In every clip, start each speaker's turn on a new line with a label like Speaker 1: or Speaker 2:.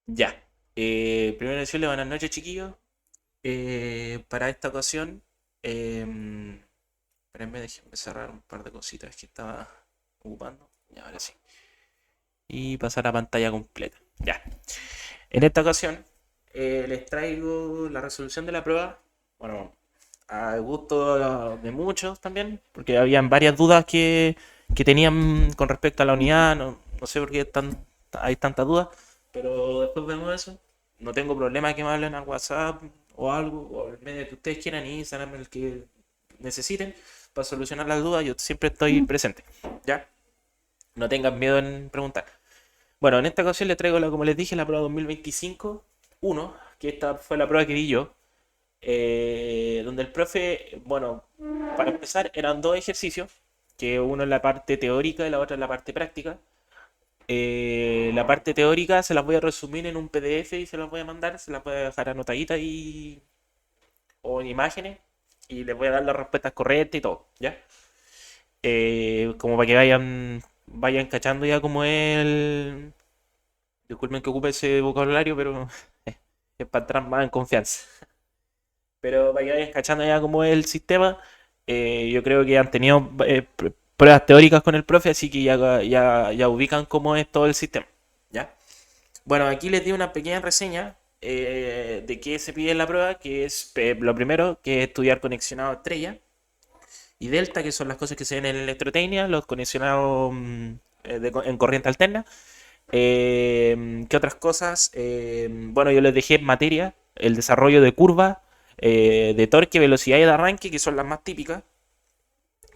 Speaker 1: Ya. Primero decirle buenas noches, chiquillos. Para esta ocasión, espérenme, déjenme cerrar un par de cositas que estaba ocupando. Ya, ahora sí. Y pasar a pantalla completa. Ya. En esta ocasión, les traigo la resolución de la prueba. Bueno, a gusto de muchos también, porque habían varias dudas que tenían con respecto a la unidad. No sé por qué hay tantas dudas, pero después vemos eso. No tengo problema que me hablen al WhatsApp o algo, o el medio que ustedes quieran, Instagram, el que necesiten, para solucionar las dudas. Yo siempre estoy presente, ¿ya? No tengan miedo en preguntar. Bueno, en esta ocasión les traigo, como les dije, la prueba 2025 1, que esta fue la prueba que di yo, donde el profe, bueno, para empezar eran dos ejercicios, que uno en la parte teórica y la otra en la parte práctica. La parte teórica se las voy a resumir en un PDF y se las voy a mandar, se las voy a dejar anotaditas o en imágenes y les voy a dar las respuestas correctas y todo, ¿ya? Como para que vayan cachando ya como el... Disculpen que ocupe ese vocabulario, pero es para entrar más en confianza. Pero para que vayan cachando ya como es el sistema, yo creo que han tenido pruebas teóricas con el profe, así que ya ubican cómo es todo el sistema. ¿Ya? Bueno, aquí les di una pequeña reseña de qué se pide en la prueba, que es lo primero, que es estudiar conexionado estrella y delta, que son las cosas que se ven en electrotecnia, los conexionados en corriente alterna. ¿Qué otras cosas? Bueno, yo les dejé en materia el desarrollo de curva, de torque, velocidad y de arranque, que son las más típicas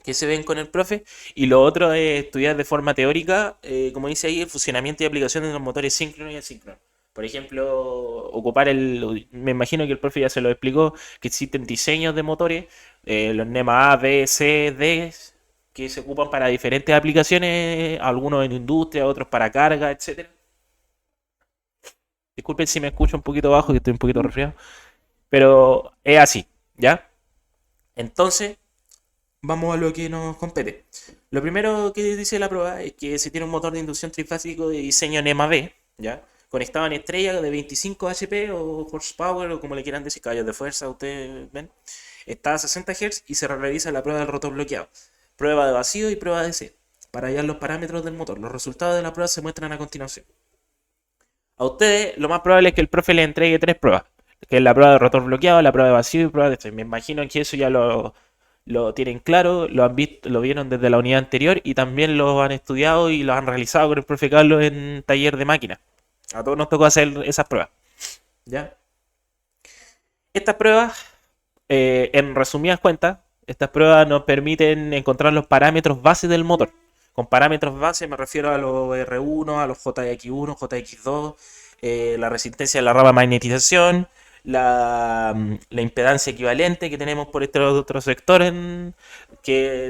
Speaker 1: que se ven con el profe. Y lo otro es estudiar de forma teórica, como dice ahí, el funcionamiento y aplicación de los motores síncronos y asíncronos. Por ejemplo, ocupar me imagino que el profe ya se lo explicó, que existen diseños de motores, los NEMA A, B, C, D, que se ocupan para diferentes aplicaciones, algunos en industria, otros para carga, etcétera. Disculpen si me escucho un poquito bajo, que estoy un poquito resfriado, pero es así, ¿ya? Entonces, vamos a lo que nos compete. Lo primero que dice la prueba es que se tiene un motor de inducción trifásico de diseño NEMA B, ¿ya? Conectado en estrella de 25 HP o horsepower o como le quieran decir, caballos de fuerza, ustedes ven. Está a 60 Hz y se realiza la prueba del rotor bloqueado. Prueba de vacío y prueba de C. Para hallar los parámetros del motor. Los resultados de la prueba se muestran a continuación. A ustedes lo más probable es que el profe les entregue tres pruebas. Que es la prueba de rotor bloqueado, la prueba de vacío y prueba de C. Me imagino que eso ya lo tienen claro, lo han visto, lo vieron desde la unidad anterior y también lo han estudiado y lo han realizado con el profe Carlos en taller de máquina. A todos nos tocó hacer esas pruebas. ¿Ya? Estas pruebas, en resumidas cuentas, estas pruebas nos permiten encontrar los parámetros base del motor. Con parámetros base me refiero a los R1, a los JX1, JX2, la resistencia de la rama de magnetización, la impedancia equivalente que tenemos por este otro sector de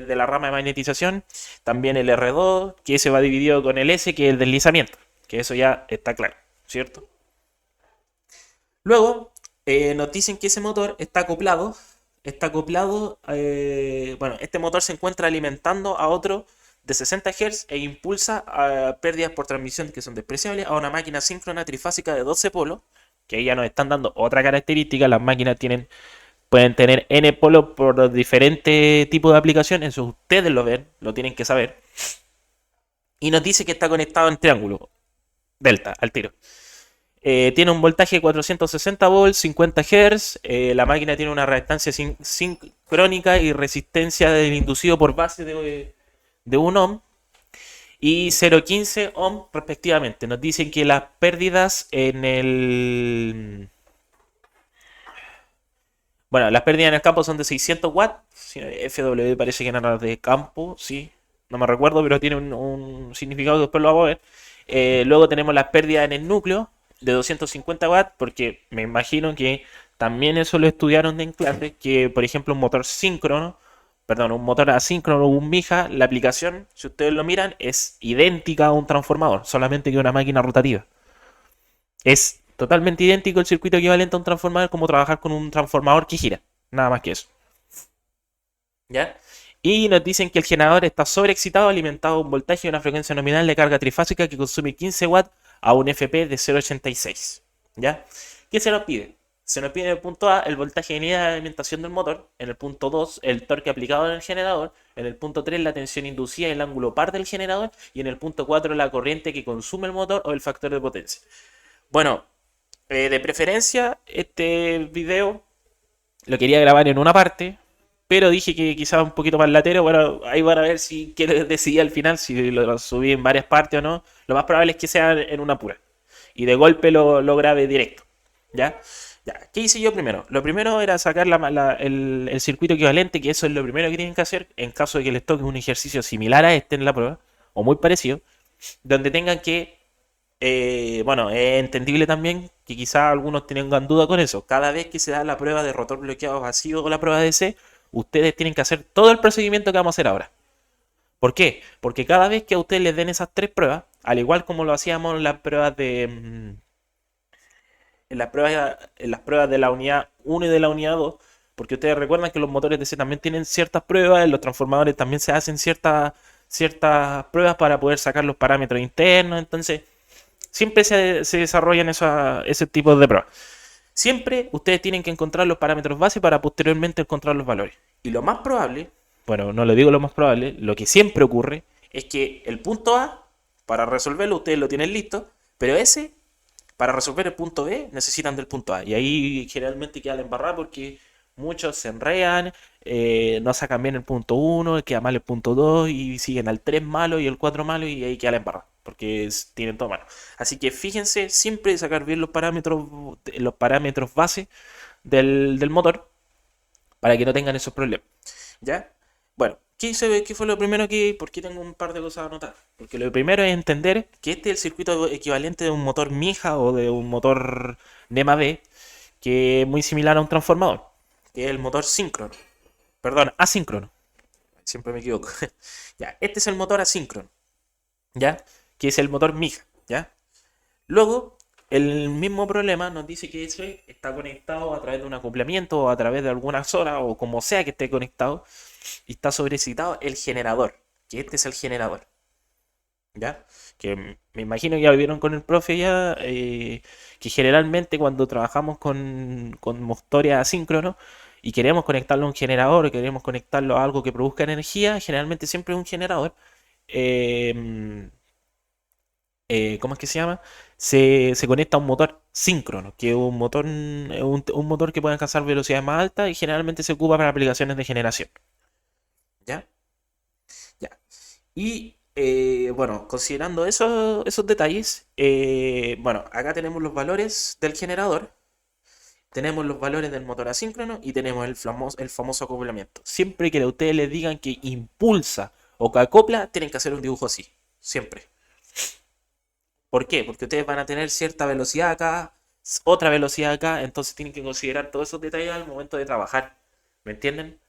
Speaker 1: la rama de magnetización, también el R2, que se va dividido con el S, que es el deslizamiento, que eso ya está claro, ¿cierto? Luego, nos dicen que ese motor bueno, este motor se encuentra alimentando a otro de 60 Hz e impulsa a pérdidas por transmisión que son despreciables a una máquina síncrona trifásica de 12 polos, que ahí ya nos están dando otra característica. Las máquinas pueden tener N polos por diferentes tipos de aplicaciones, eso ustedes lo ven, lo tienen que saber. Y nos dice que está conectado en triángulo, delta, al tiro. Tiene un voltaje de 460 volts, 50 Hz. La máquina tiene una reactancia sincrónica y resistencia del inducido por base de 1 ohm y 0,15 ohm respectivamente. Nos dicen que las pérdidas en el... Bueno, las pérdidas en el campo son de 600 watts. FW parece que eran las de campo, sí. No me recuerdo, pero tiene un significado que después lo vamos a ver. Luego tenemos las pérdidas en el núcleo de 250 watts, porque me imagino que también eso lo estudiaron en clase, que por ejemplo un motor asíncrono o un mija, la aplicación, si ustedes lo miran, es idéntica a un transformador, solamente que una máquina rotativa. Es totalmente idéntico el circuito equivalente a un transformador como trabajar con un transformador que gira, nada más que eso. ¿Ya? Y nos dicen que el generador está sobreexcitado, alimentado a un voltaje y una frecuencia nominal de carga trifásica que consume 15 watts a un FP de 0,86. ¿Ya? ¿Qué se nos pide? Se nos pide en el punto A el voltaje de unidad de alimentación del motor, en el punto 2 el torque aplicado en el generador, en el punto 3 la tensión inducida y el ángulo par del generador, y en el punto 4 la corriente que consume el motor o el factor de potencia. Bueno, de preferencia este video lo quería grabar en una parte, pero dije que quizás un poquito más latero. Bueno, ahí van a ver si quiero decidir al final si lo subí en varias partes o no. Lo más probable es que sea en una pura. Y de golpe lo grabe directo. ¿Ya? Ya, ¿qué hice yo primero? Lo primero era sacar el circuito equivalente, que eso es lo primero que tienen que hacer en caso de que les toque un ejercicio similar a este en la prueba, o muy parecido, donde tengan que, bueno, es entendible también que quizás algunos tengan duda con eso. Cada vez que se da la prueba de rotor bloqueado vacío o la prueba de C, ustedes tienen que hacer todo el procedimiento que vamos a hacer ahora. ¿Por qué? Porque cada vez que a ustedes les den esas tres pruebas, al igual como lo hacíamos en las pruebas en las pruebas de la unidad 1 y de la unidad 2, porque ustedes recuerdan que los motores DC también tienen ciertas pruebas, en los transformadores también se hacen ciertas pruebas para poder sacar los parámetros internos, entonces siempre se desarrollan ese tipo de pruebas. Siempre ustedes tienen que encontrar los parámetros base para posteriormente encontrar los valores. Y lo más probable, bueno, no le digo lo más probable, lo que siempre ocurre es que el punto A, para resolverlo, ustedes lo tienen listo, pero ese, para resolver el punto B, necesitan del punto A. Y ahí generalmente queda la embarrada porque muchos se enredan, no sacan bien el punto 1, queda mal el punto 2 y siguen al 3 malo y el 4 malo y ahí queda la embarrada. Porque tienen todo malo. Así que fíjense siempre sacar bien los parámetros base del motor para que no tengan esos problemas. ¿Ya? Bueno, ¿qué fue lo primero que... ¿Por qué tengo un par de cosas anotadas? Porque lo primero es entender que este es el circuito equivalente de un motor Mija o de un motor NEMA B, que es muy similar a un transformador, que es el motor síncrono. Perdón, asíncrono. Siempre me equivoco. Ya, este es el motor asíncrono. ¿Ya? Que es el motor Mija. ¿Ya? Luego, el mismo problema nos dice que ese está conectado a través de un acoplamiento o a través de alguna zona o como sea que esté conectado y está sobrecitado el generador, que este es el generador, ¿ya? Que me imagino que ya lo vieron con el profe ya, que generalmente cuando trabajamos con motores asíncronos y queremos conectarlo a un generador, o queremos conectarlo a algo que produzca energía, generalmente siempre es un generador. eh, ¿Cómo es que se llama? Se conecta a un motor síncrono, que es un motor que puede alcanzar velocidades más altas y generalmente se ocupa para aplicaciones de generación. ¿Ya? Ya. Y bueno, considerando esos detalles, bueno, acá tenemos los valores del generador, tenemos los valores del motor asíncrono y tenemos el famoso acoplamiento. Siempre que a ustedes les digan que impulsa o que acopla, tienen que hacer un dibujo así. Siempre. ¿Por qué? Porque ustedes van a tener cierta velocidad acá, otra velocidad acá, entonces tienen que considerar todos esos detalles al momento de trabajar. ¿Me entienden?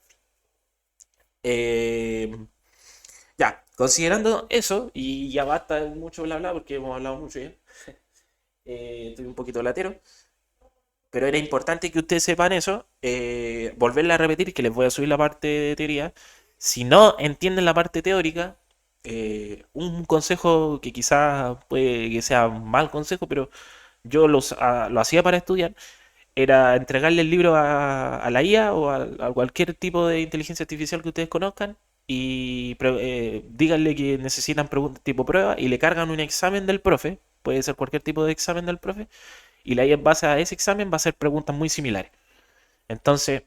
Speaker 1: Eh, ya, considerando eso, y ya basta de mucho bla bla, porque hemos hablado mucho ya. Estoy un poquito latero, pero era importante que ustedes sepan eso. Volverla a repetir, que les voy a subir la parte de teoría. Si no entienden la parte teórica, un consejo que quizás puede que sea un mal consejo, pero yo lo hacía para estudiar, era entregarle el libro a la IA o a cualquier tipo de inteligencia artificial que ustedes conozcan y díganle que necesitan preguntas tipo prueba y le cargan un examen del profe, puede ser cualquier tipo de examen del profe, y la IA en base a ese examen va a hacer preguntas muy similares. Entonces,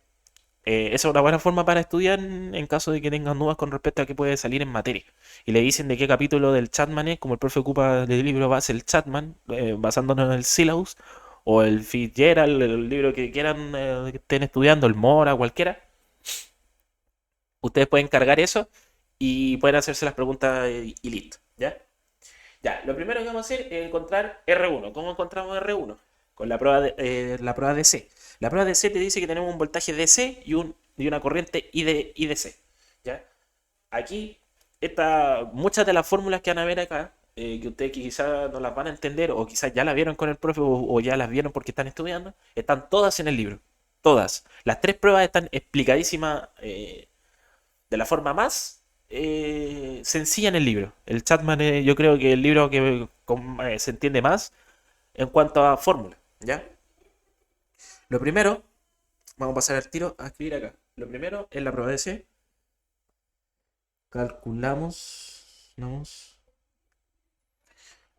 Speaker 1: esa es una buena forma para estudiar en caso de que tengan dudas con respecto a qué puede salir en materia. Y le dicen de qué capítulo del Chatman es, como el profe ocupa del libro base el Chatman, basándonos en el Syllabus, o el Fitzgerald, el libro que quieran, que estén estudiando, el Mora, cualquiera. Ustedes pueden cargar eso y pueden hacerse las preguntas y listo. ¿Ya? Ya, lo primero que vamos a hacer es encontrar R1. ¿Cómo encontramos R1? Con la prueba de C. La prueba de C te dice que tenemos un voltaje DC y una corriente IDC. ¿Ya? Aquí, muchas de las fórmulas que van a ver acá, que ustedes quizás no las van a entender, o quizás ya las vieron con el profe, o ya las vieron porque están estudiando, están todas en el libro. Todas. Las tres pruebas están explicadísimas de la forma más sencilla en el libro. El Chatman, yo creo que el libro que se entiende más en cuanto a fórmula, ¿ya? Lo primero, vamos a pasar al tiro a escribir acá. Lo primero es la prueba de C. Calculamos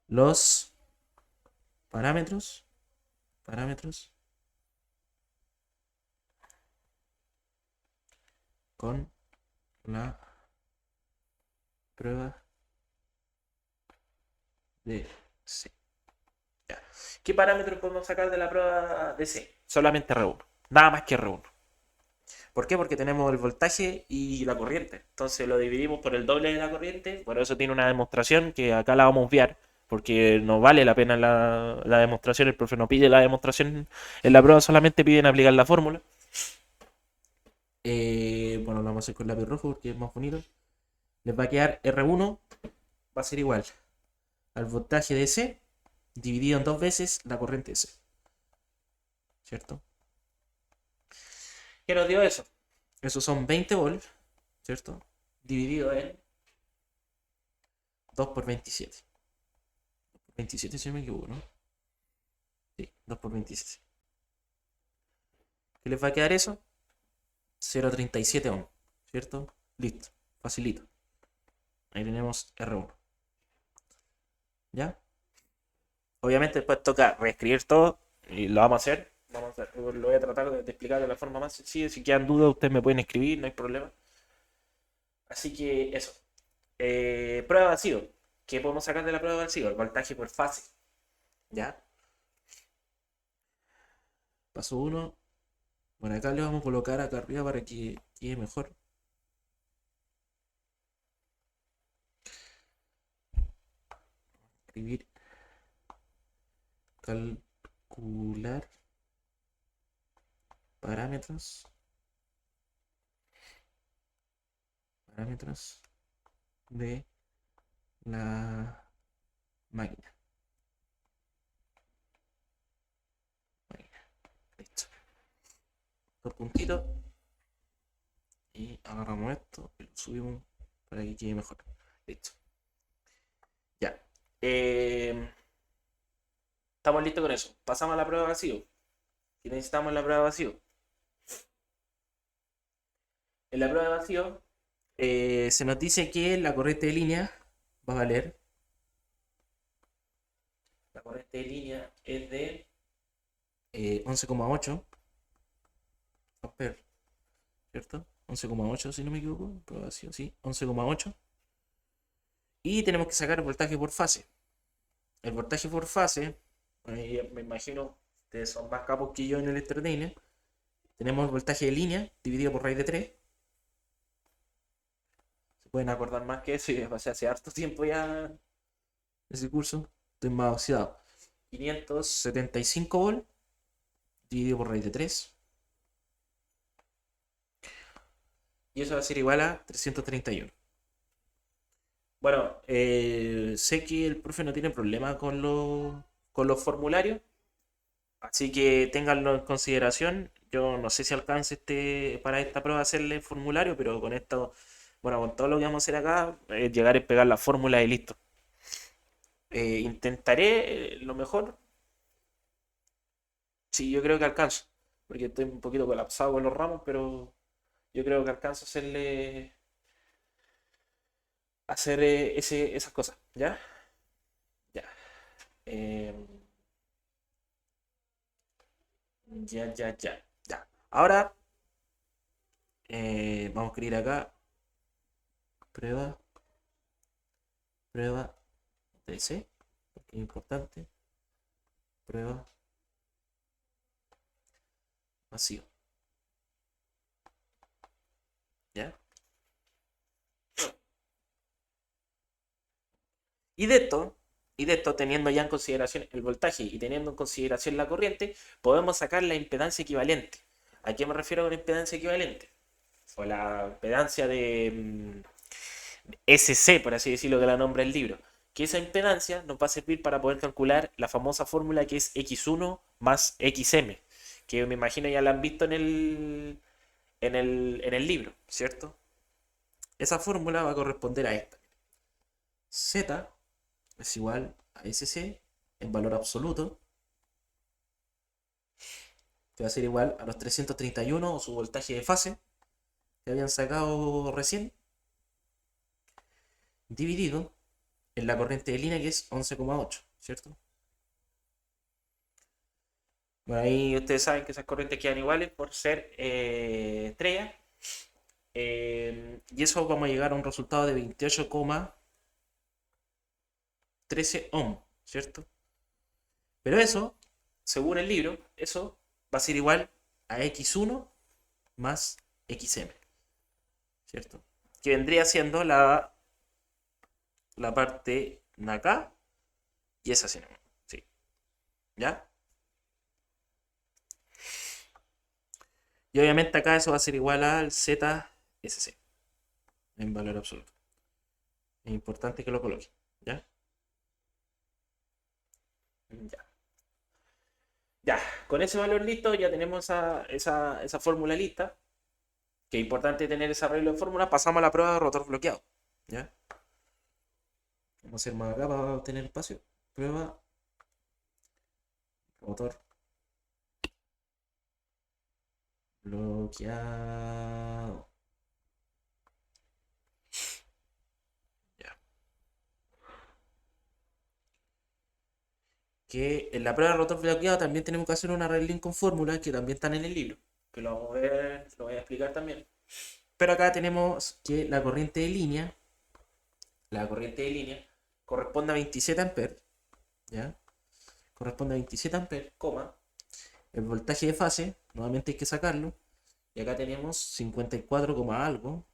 Speaker 1: los parámetros, parámetros con la prueba de C. Ya. ¿Qué parámetros podemos sacar de la prueba de C? Solamente R1. Nada más que R1. ¿Por qué? Porque tenemos el voltaje y la corriente. Entonces lo dividimos por el doble de la corriente. Por eso tiene una demostración que acá la vamos a obviar. Porque no vale la pena la demostración. El profe no pide la demostración en la prueba, solamente piden aplicar la fórmula. Bueno, lo vamos a hacer con lápiz rojo porque es más bonito. Les va a quedar R1, va a ser igual al voltaje de C dividido en dos veces la corriente de C. ¿Cierto? ¿Qué nos dio eso? Eso son 20 volts, ¿cierto? Dividido en 2 por 27. 27 si no me equivoco, ¿no? Sí, 2 por 27. ¿Qué les va a quedar eso? 0,37 ohm, ¿cierto? Listo, facilito. Ahí tenemos R1. ¿Ya? Obviamente después toca reescribir todo y lo vamos a hacer. Lo voy a tratar de explicar de la forma más sencilla. Si quedan dudas, ustedes me pueden escribir, no hay problema. Así que eso. Prueba de vacío. ¿Qué podemos sacar de la prueba de vacío? El voltaje por fase. ¿Ya? Paso 1. Bueno, acá le vamos a colocar acá arriba para que quede mejor. Escribir. Calcular parámetros. Parámetros de la máquina. Listo. Dos puntitos. Y agarramos esto y lo subimos para que quede mejor. Listo. Ya. Estamos listos con eso. Pasamos a la prueba de vacío. ¿Qué necesitamos en la prueba de vacío? En la prueba de vacío se nos dice que la corriente de línea va a valer. La corriente de línea es de 11,8 amperes, ¿cierto? 11,8 si no me equivoco. Prueba de vacío, sí. 11,8. Y tenemos que sacar el voltaje por fase. El voltaje por fase, me imagino, ustedes son más capos que yo en electrotecnia. Tenemos el voltaje de línea dividido por raíz de 3. Se pueden acordar más que eso, y pasé hace harto tiempo ya ese curso. Estoy más oxidado. 575 volts dividido por raíz de 3. Y eso va a ser igual a 331. Bueno, sé que el profe no tiene problema con los formularios. Así que ténganlo en consideración. Yo no sé si alcance para esta prueba hacerle formulario, pero con esto, bueno, con todo lo que vamos a hacer acá, llegar a pegar la fórmula y listo. Intentaré lo mejor. Sí, yo creo que alcanzo. Porque estoy un poquito colapsado con los ramos, pero yo creo que alcanzo a hacer esas cosas. ¿Ya? Ya. Em, ya. Ahora vamos a escribir acá prueba, prueba de C, porque es importante. Prueba vacío. ¿Ya? Y de esto, teniendo ya en consideración el voltaje y teniendo en consideración la corriente, podemos sacar la impedancia equivalente. ¿A qué me refiero con impedancia equivalente? O la impedancia de SC, por así decirlo, que la nombra el libro. Que esa impedancia nos va a servir para poder calcular la famosa fórmula que es X1 más XM, que me imagino ya la han visto en el libro, ¿cierto? Esa fórmula va a corresponder a esta. Z es igual a SC en valor absoluto, que va a ser igual a los 331 o su voltaje de fase que habían sacado recién, dividido en la corriente de línea que es 11,8, ¿cierto? Bueno, ahí ustedes saben que esas corrientes quedan iguales por ser estrellas. Y eso vamos a llegar a un resultado de 28,13 ohm, ¿cierto? Pero eso, según el libro, eso va a ser igual a X1 más XM, ¿cierto? Que vendría siendo la parte de acá y esa sí, sí. ¿Ya? Y obviamente acá eso va a ser igual al ZSC en valor absoluto. Es importante que lo coloque, ¿ya? Ya. Ya, con ese valor listo ya tenemos esa fórmula lista. Que es importante tener ese arreglo de fórmula. Pasamos a la prueba de rotor bloqueado, ¿ya? Vamos a hacer más acá para obtener espacio. Prueba rotor bloqueado. Ya. Que en la prueba de rotor bloqueado también tenemos que hacer un arreglín con fórmulas que también están en el libro. Que lo vamos a ver, lo voy a explicar también. Pero acá tenemos que la corriente de línea corresponde a 27 amperes, ¿ya? Corresponde a 27 amperes, coma. El voltaje de fase, nuevamente hay que sacarlo. Y acá tenemos 54, algo,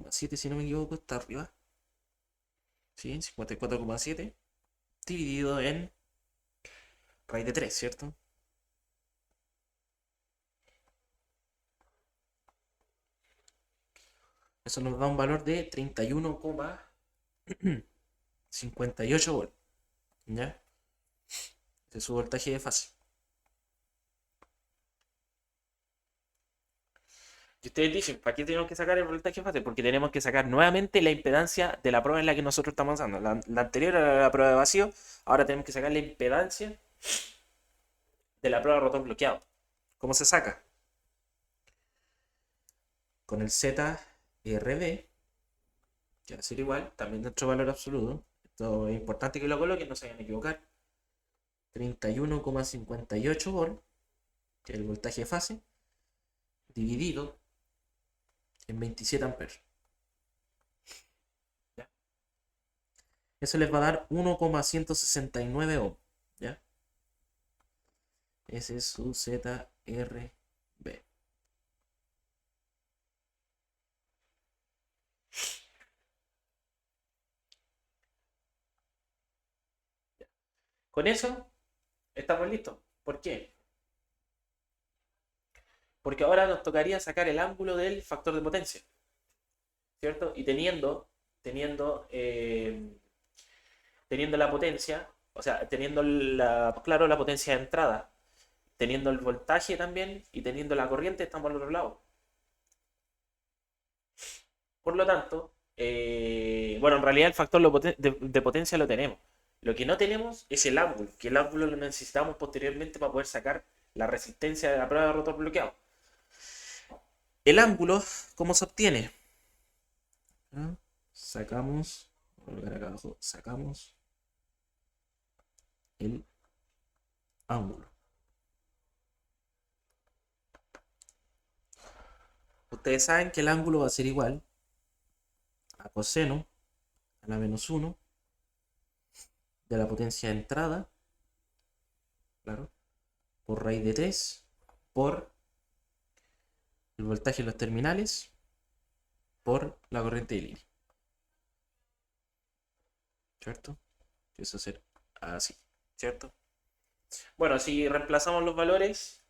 Speaker 1: 7 si no me equivoco, está arriba. ¿Sí? 54,7 dividido en raíz de 3, ¿cierto? Eso nos da un valor de 31,58 volts, ¿ya? Este es su voltaje de fase. Y ustedes dicen, ¿para qué tenemos que sacar el voltaje de fase? Porque tenemos que sacar nuevamente la impedancia de la prueba en la que nosotros estamos usando. La anterior era la prueba de vacío, ahora tenemos que sacar la impedancia de la prueba de rotor bloqueado. ¿Cómo se saca? Con el ZRB, que va a ser igual, también nuestro valor absoluto. Esto es importante que lo coloquen, no se vayan a equivocar. 31,58 volt, que es el voltaje de fase, dividido en 27 amperes. ¿Ya? Eso les va a dar 1,169 ohm. ¿Ya? Ese es su ZRB. Con eso estamos listos. ¿Por qué? Porque ahora nos tocaría sacar el ángulo del factor de potencia, ¿cierto? Y teniendo la potencia, o sea, teniendo claro, la potencia de entrada, teniendo el voltaje también y teniendo la corriente, estamos al otro lado. Por lo tanto, bueno, en realidad el factor de potencia lo tenemos. Lo que no tenemos es el ángulo, que el ángulo lo necesitamos posteriormente para poder sacar la resistencia de la prueba de rotor bloqueado. El ángulo, ¿cómo se obtiene? ¿Ah? Sacamos, volver acá abajo, sacamos el ángulo. Ustedes saben que el ángulo va a ser igual a coseno a la menos 1 de la potencia de entrada, claro, por raíz de 3 por el voltaje en los terminales por la corriente de línea. ¿Cierto? Eso va a ser así, ¿cierto? Bueno, si reemplazamos los valores,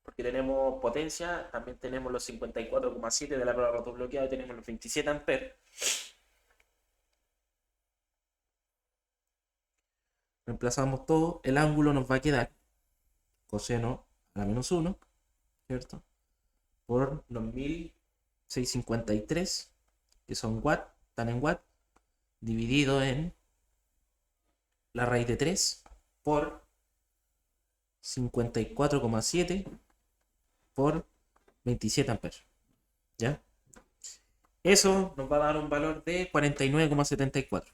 Speaker 1: porque tenemos potencia, también tenemos los 54,7 de la prueba de rotor bloqueado y tenemos los 27 amperes. Reemplazamos todo, el ángulo nos va a quedar coseno a la menos 1, ¿cierto? Por los 1653 que son watt, están en watt, dividido en la raíz de 3 por 54,7 por 27 amperes. ¿Ya? Eso nos va a dar un valor de 49,74.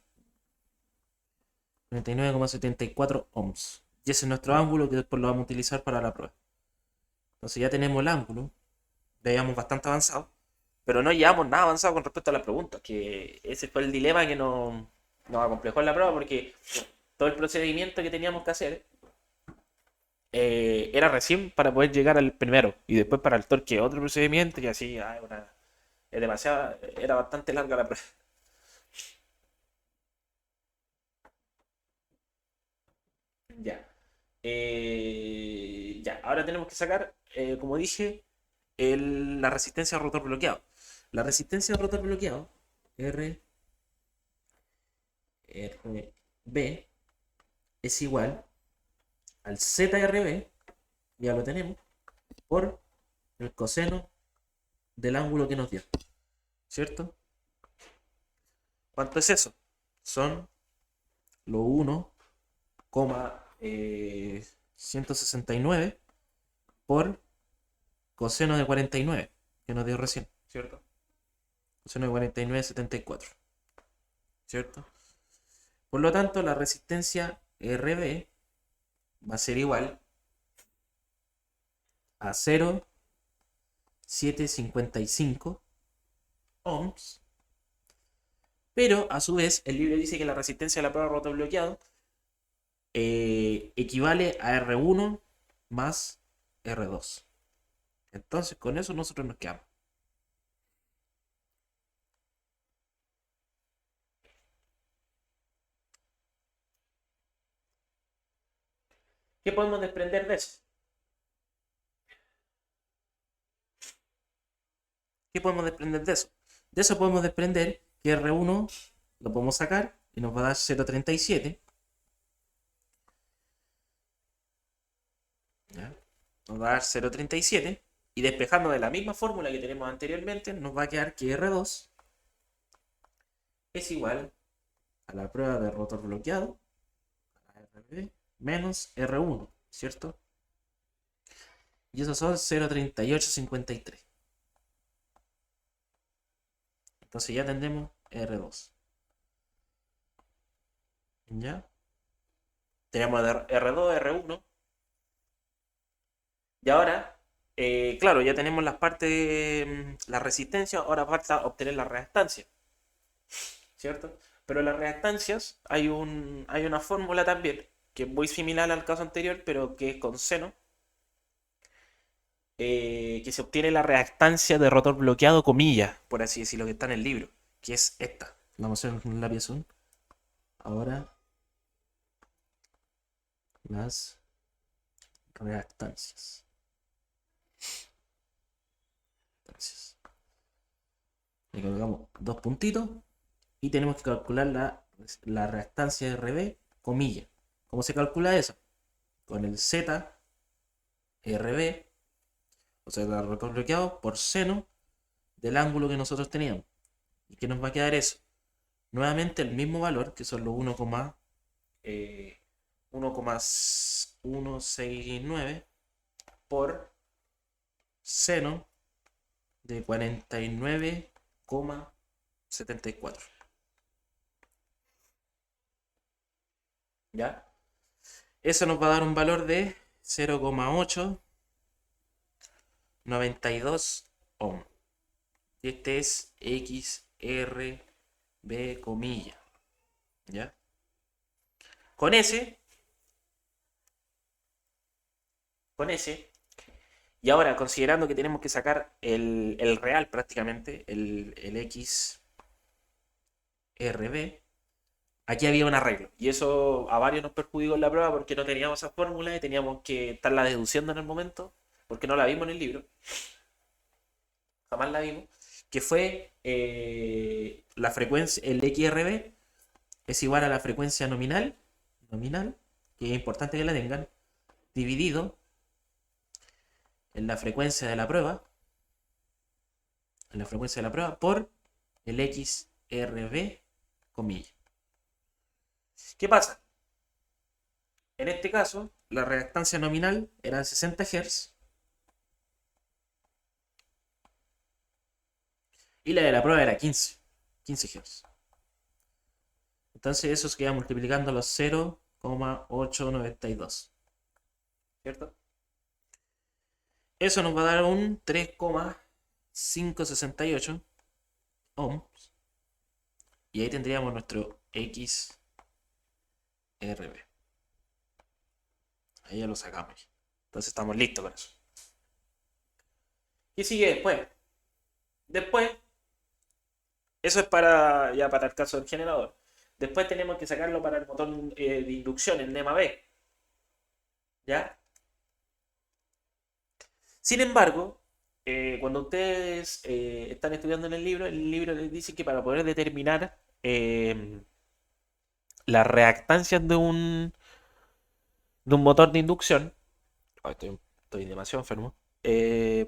Speaker 1: 49,74 ohms. Y ese es nuestro ángulo que después lo vamos a utilizar para la prueba. Entonces ya tenemos el ángulo. Ya llevamos bastante avanzado. Pero no llevamos nada avanzado con respecto a la pregunta. Que ese fue el dilema que nos acomplejó en la prueba. Porque todo el procedimiento que teníamos que hacer era recién para poder llegar al primero. Y después para el torque otro procedimiento. Y así, es demasiado, era bastante larga la prueba. Ya. Ya, ahora tenemos que sacar, como dije, la resistencia a rotor bloqueado. La resistencia a rotor bloqueado, RB, es igual al ZRB, ya lo tenemos, por el coseno del ángulo que nos dio. ¿Cierto? ¿Cuánto es eso? Son lo 1,169 por coseno de 49 que nos dio recién, ¿cierto? Coseno de 49,74, ¿cierto? Por lo tanto, la resistencia RB va a ser igual a 0,755 ohms. Pero a su vez, el libro dice que la resistencia de la prueba de rotor bloqueado equivale a R1 más R2. Entonces, con eso nosotros nos quedamos. ¿Qué podemos desprender de eso? ¿Qué podemos desprender de eso? De eso podemos desprender que R1 lo podemos sacar y nos va a dar 0,37. ¿Ya? Nos va a dar 0,37. Y despejando de la misma fórmula que tenemos anteriormente, nos va a quedar que R2 es igual a la prueba de rotor bloqueado, RB, menos R1, ¿cierto? Y esos son 0,3853. Entonces ya tendremos R2. ¿Ya? Tenemos R2, R1. Y ahora, claro, ya tenemos las partes de la resistencia, ahora falta obtener la reactancia, ¿cierto? Pero las reactancias hay una fórmula también, que es muy similar al caso anterior, pero que es con seno, que se obtiene la reactancia de rotor bloqueado, comillas, por así decirlo, que está en el libro, que es esta. Vamos a hacer un lápiz azul. Ahora, las reactancias. Le colocamos dos puntitos y tenemos que calcular la reactancia de RB, comillas. ¿Cómo se calcula eso? Con el Z RB, o sea, el rotor bloqueado, por seno del ángulo que nosotros teníamos. ¿Y qué nos va a quedar eso? Nuevamente el mismo valor, que son los 1,169 por seno de 49,74. ¿Ya? Eso nos va a dar un valor de 0,892 ohm. Y este es XRB comilla. ¿Ya? Con ese. Y ahora, considerando que tenemos que sacar el real prácticamente, el XRB, aquí había un arreglo. Y eso a varios nos perjudicó en la prueba porque no teníamos esa fórmula y teníamos que estarla deduciendo en el momento, porque no la vimos en el libro. Jamás la vimos. Que fue la frecuencia, el XRB es igual a la frecuencia nominal, que es importante que la tengan, dividido en la frecuencia de la prueba, por el XRB, comillas. ¿Qué pasa? En este caso, la reactancia nominal era de 60 Hz y la de la prueba era 15 Hz. Entonces eso se queda multiplicando los 0,892. ¿Cierto? Eso nos va a dar un 3,568 ohms. Y ahí tendríamos nuestro XRB. Ahí ya lo sacamos. Entonces estamos listos con eso. ¿Qué sigue después? Después, eso es para ya para el caso del generador. Después tenemos que sacarlo para el motor de inducción, el NEMA B. ¿Ya? Sin embargo, cuando ustedes están estudiando en el libro les dice que para poder determinar las reactancias de un motor de inducción, oh, estoy demasiado enfermo,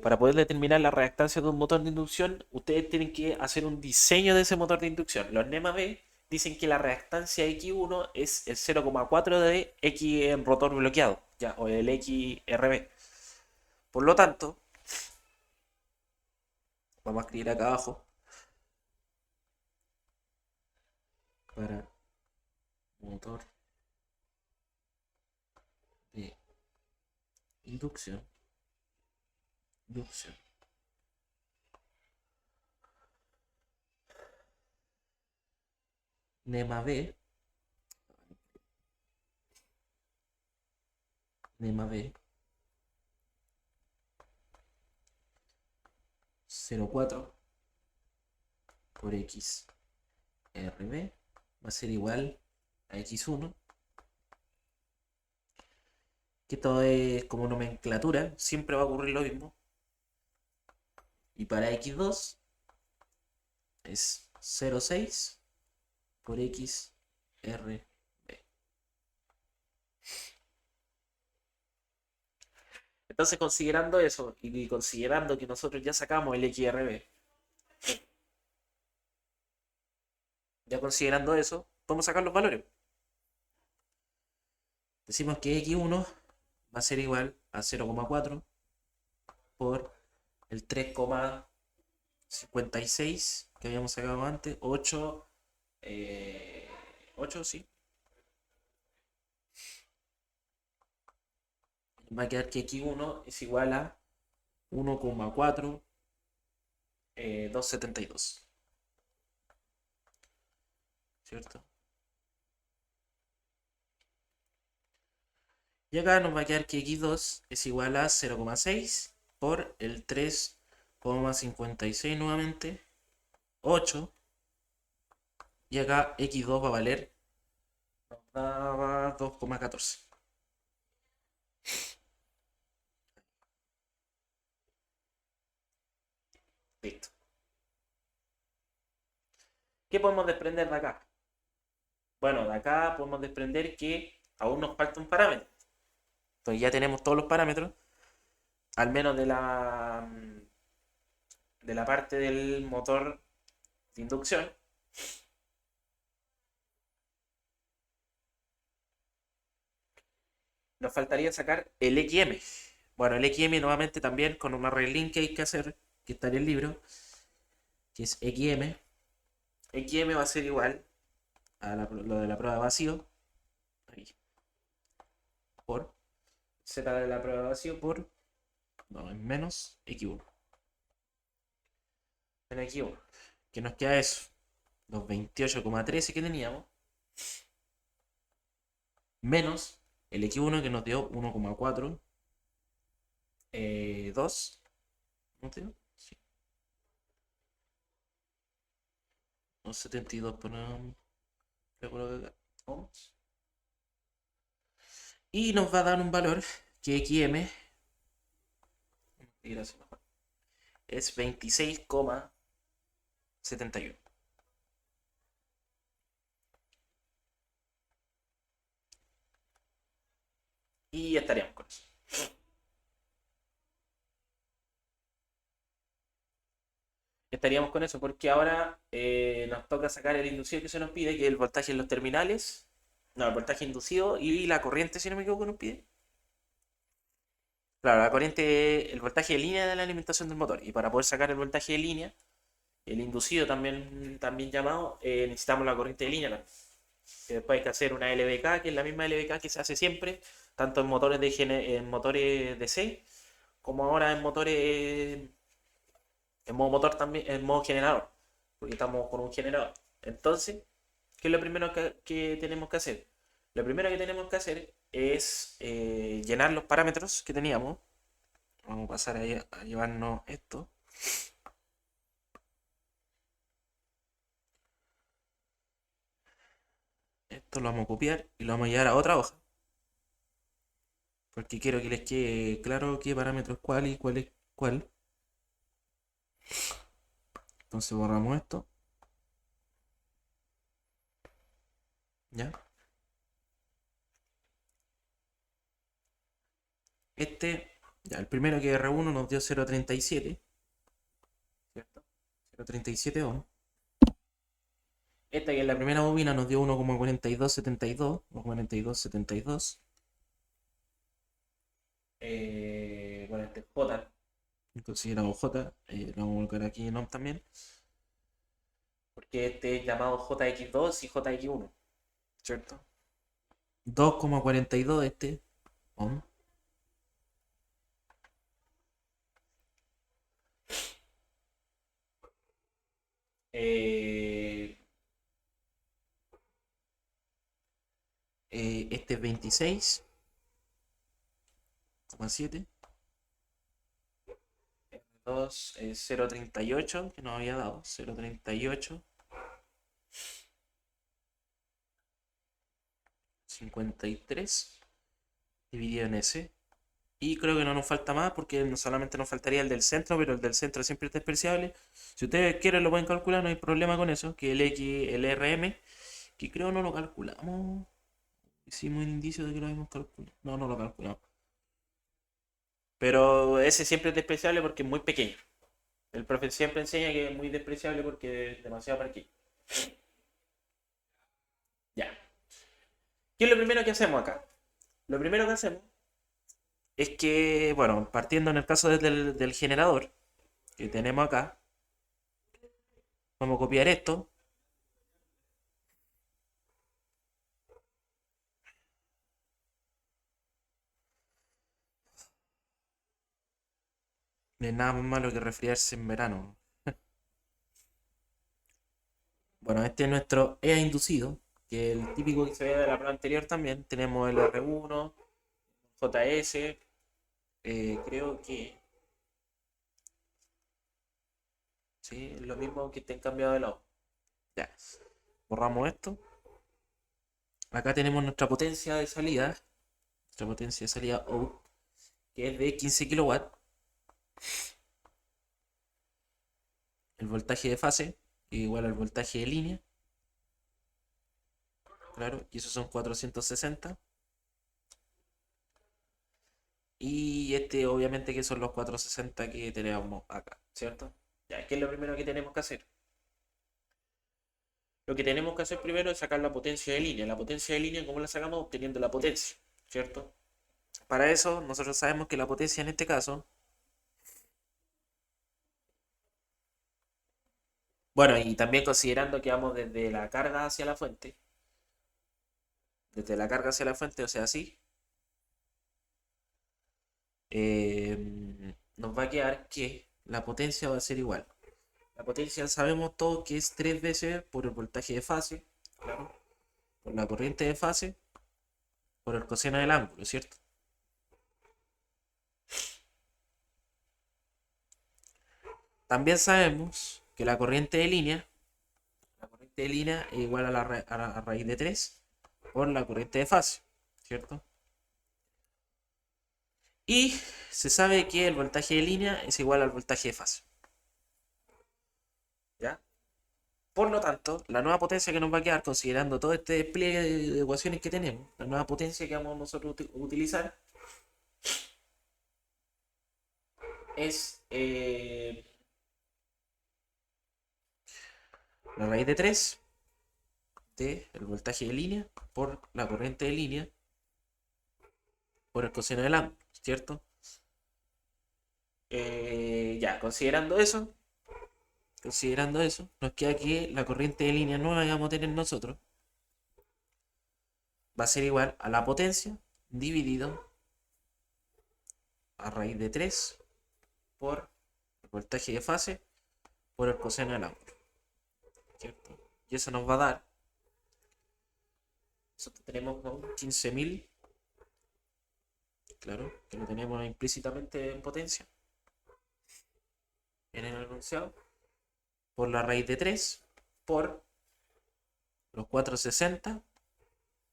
Speaker 1: para poder determinar las reactancias de un motor de inducción, ustedes tienen que hacer un diseño de ese motor de inducción. Los NEMA B dicen que la reactancia X1 es el 0,4 de X en rotor bloqueado, ya, o el XRB. Por lo tanto, vamos a escribir acá abajo para motor de inducción. Inducción. NEMA B. NEMA B. 0,4 por X RB va a ser igual a X1. Que todo es como nomenclatura, siempre va a ocurrir lo mismo. Y para X2 es 0,6 por XRB. Entonces, considerando eso y considerando que nosotros ya sacamos el XRB, ya considerando eso, podemos sacar los valores. Decimos que X1 va a ser igual a 0,4 por el 3,56 que habíamos sacado antes, 8, 8, sí. Va a quedar que X1 es igual a 1,4 272. ¿Cierto? Y acá nos va a quedar que X2 es igual a 0,6 por el 3,56 nuevamente, 8. Y acá X2 va a valer 2,14. Listo. ¿Qué podemos desprender de acá? Bueno, de acá podemos desprender que aún nos falta un parámetro. Entonces ya tenemos todos los parámetros, al menos de la parte del motor de inducción. Nos faltaría sacar el XM. Bueno, el XM nuevamente también con una reglín que hay que hacer, que está en el libro, que es XM. XM va a ser igual a lo de la prueba de vacío. Ahí. Por Z de la prueba de vacío por, no, es menos X1. Menos X1. ¿Qué nos queda eso? Los 28,13 que teníamos. Menos el X1 que nos dio 1,4. 2. ¿No te dio? Sí. 2,72 por ohms. Y nos va a dar un valor que XM es 26,71. Y ya estaríamos con eso. estaríamos con eso, porque ahora nos toca sacar el inducido que se nos pide, que es el voltaje en los terminales, no, el voltaje inducido y la corriente, si no me equivoco, nos pide. Claro, la corriente, el voltaje de línea de la alimentación del motor. Y para poder sacar el voltaje de línea, el inducido también llamado, necesitamos la corriente de línea también. Que después hay que hacer una LVK, que es la misma LVK que se hace siempre, tanto en motores en motores DC, como ahora en motores en modo motor también, en modo generador, porque estamos con un generador. Entonces, ¿qué es lo primero que tenemos que hacer? Lo primero que tenemos que hacer es llenar los parámetros que teníamos. Vamos a pasar a llevarnos esto. Esto lo vamos a copiar y lo vamos a llevar a otra hoja. Porque quiero que les quede claro qué parámetro es cuál y cuál es cuál. Entonces borramos esto. ¿Ya? Ya, el primero que es R1 nos dio 0.37, ¿cierto? 0.37 ohm. Esta que es la primera bobina nos dio 1,4272 o 4272. Bueno, este es J, considerado J, lo vamos a colocar aquí en ohm también, porque este es llamado JX2 y JX1, ¿cierto? 2,42 este ohm. Eh, este es 26,7. 2 es 0,38 que nos había dado. 0,38. 53 dividido en S. Y creo que no nos falta más porque no solamente nos faltaría el del centro, pero el del centro siempre es despreciable. Si ustedes quieren lo pueden calcular, no hay problema con eso. Que el X, el RM, que creo no lo calculamos. Hicimos un indicio de que lo habíamos calculado. No, no lo calculamos. Pero ese siempre es despreciable porque es muy pequeño. El profe siempre enseña que es muy despreciable porque es demasiado pequeño. Ya. ¿Qué es lo primero que hacemos acá? Lo primero que hacemos es que, bueno, partiendo en el caso del generador que tenemos acá, vamos a copiar esto. No es nada más malo que resfriarse en verano. Bueno, este es nuestro EA inducido, que es el típico que se ve de la prueba anterior también. Tenemos el R1, JS, creo que sí, es lo mismo que estén cambiado de lado. Ya, borramos esto. Acá tenemos nuestra potencia de salida, nuestra potencia de salida out, que es de 15 kilowatts. El voltaje de fase, igual al voltaje de línea. Claro, y esos son 460. Y este obviamente que son los 460 que tenemos acá, ¿cierto? Ya, ¿qué es lo primero que tenemos que hacer? Lo que tenemos que hacer primero es sacar la potencia de línea. La potencia de línea, ¿cómo la sacamos? Obteniendo la potencia, ¿cierto? Para eso, nosotros sabemos que la potencia en este caso, bueno, y también considerando que vamos desde la carga hacia la fuente, desde la carga hacia la fuente, o sea, así, nos va a quedar que la potencia va a ser igual. La potencia sabemos todos que es 3 veces por el voltaje de fase, claro, por la corriente de fase, por el coseno del ángulo, ¿cierto? También sabemos que la corriente de línea es igual a la raíz de 3 por la corriente de fase, ¿cierto? Y se sabe que el voltaje de línea es igual al voltaje de fase, ¿ya? Por lo tanto, la nueva potencia que nos va a quedar, considerando todo este despliegue de ecuaciones que tenemos, la nueva potencia que vamos nosotros a utilizar es la raíz de 3 de el voltaje de línea por la corriente de línea por el coseno del ángulo, ¿cierto? Ya, considerando eso, nos queda que la corriente de línea nueva que vamos a tener nosotros va a ser igual a la potencia dividido a raíz de 3 por el voltaje de fase por el coseno del ángulo, ¿cierto? Y eso nos va a dar, nosotros tenemos 15.000, claro, que lo tenemos implícitamente en potencia en el enunciado, por la raíz de 3 por los 460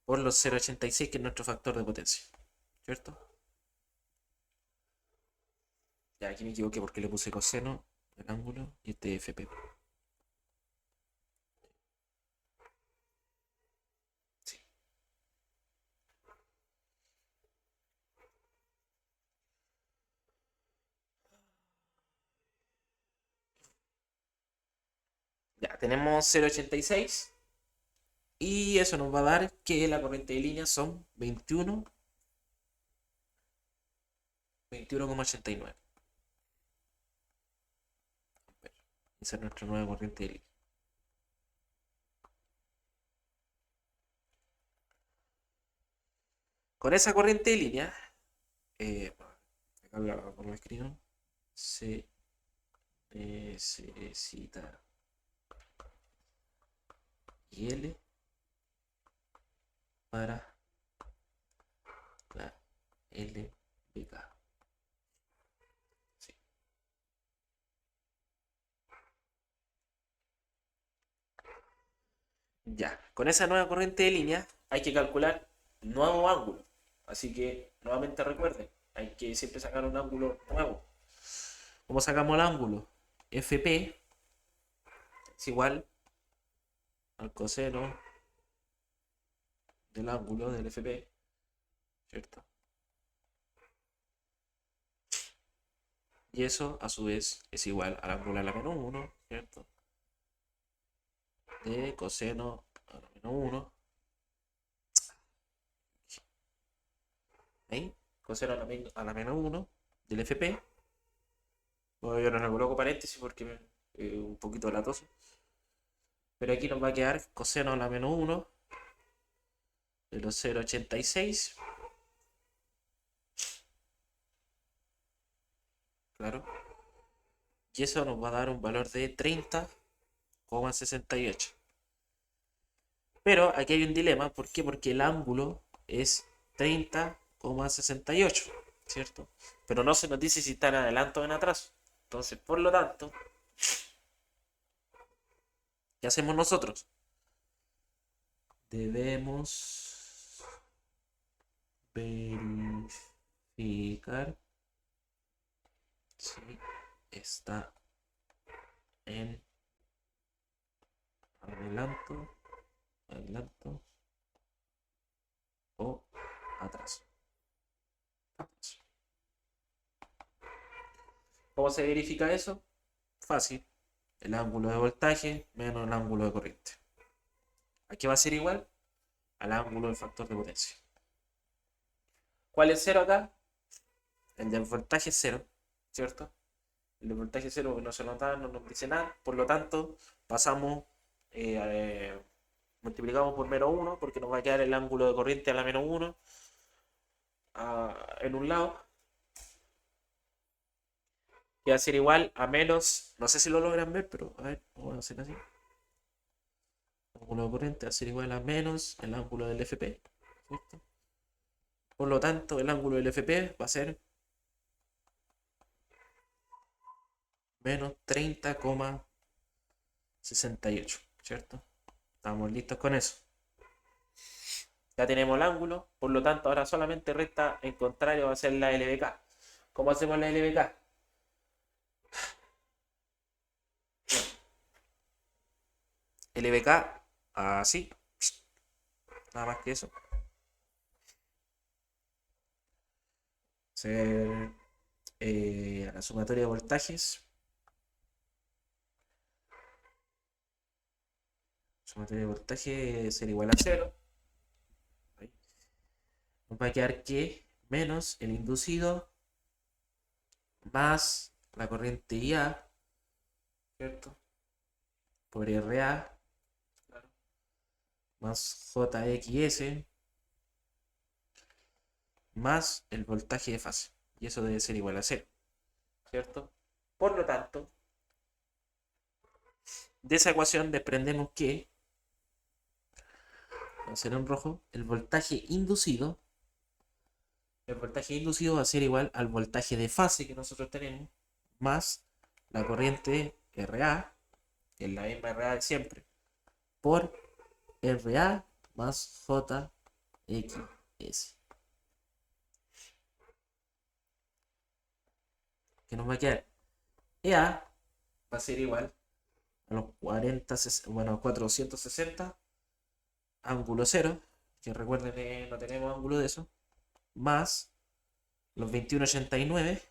Speaker 1: por los 0,86 que es nuestro factor de potencia, ¿cierto? Ya, aquí me equivoqué porque le puse coseno del ángulo y este FP. Sí. Ya, tenemos 0,86 y eso nos va a dar que la corriente de línea son 21,89. Esa es nuestra nueva corriente de línea. Con esa corriente de línea, acá lo escribo, se necesita IL para la LBK. Sí. Ya, con esa nueva corriente de línea hay que calcular nuevo ángulo. Así que nuevamente recuerden, hay que siempre sacar un ángulo nuevo. ¿Cómo sacamos el ángulo? FP es igual al coseno del ángulo del FP, ¿cierto? Y eso a su vez es igual al ángulo a la menos 1, ¿cierto? De coseno a la menos 1. Ahí, coseno a la menos 1 del FP. Bueno, yo no le coloco paréntesis porque es un poquito latoso. Pero aquí nos va a quedar coseno a la menos 1 de los 0,86. Claro. Y eso nos va a dar un valor de 30,68. Pero aquí hay un dilema. ¿Por qué? Porque el ángulo es 30,68, ¿cierto? Pero no se nos dice si está en adelanto o en atraso. Entonces, por lo tanto, ¿qué hacemos nosotros? Debemos verificar si está en adelanto o atraso. ¿Cómo se verifica eso? Fácil. El ángulo de voltaje menos el ángulo de corriente. ¿A qué va a ser igual? Al ángulo del factor de potencia. ¿Cuál es cero acá? El del voltaje es cero, ¿cierto? El del voltaje cero no se nota, no nos dice nada. Por lo tanto, pasamos, multiplicamos por menos 1 porque nos va a quedar el ángulo de corriente a la menos 1 en un lado. Y va a ser igual a menos, no sé si lo logran ver, pero a ver, vamos a hacer así. El ángulo de corriente va a ser igual a menos el ángulo del FP, ¿cierto? Por lo tanto, el ángulo del FP va a ser menos 30,68, ¿cierto? Estamos listos con eso. Ya tenemos el ángulo, por lo tanto, ahora solamente resta en contrario va a ser la LBK. ¿Cómo hacemos la LBK? LBK, así, nada más que eso. Ser la sumatoria de voltajes Sumatoria de voltaje debe ser igual a cero. Ahí. Nos va a quedar que menos el inducido más la corriente IA, ¿cierto? Por RA, claro, más JXS, más el voltaje de fase. Y eso debe ser igual a cero, ¿cierto? Por lo tanto, de esa ecuación desprendemos que, va a ser en rojo, el voltaje inducido va a ser igual al voltaje de fase que nosotros tenemos, más la corriente RA, que es la misma RA de siempre, por RA más JXS. Que nos va a quedar EA va a ser igual a los 40, bueno, 460, ángulo 0, que recuerden que no tenemos ángulo de eso, más los 21,89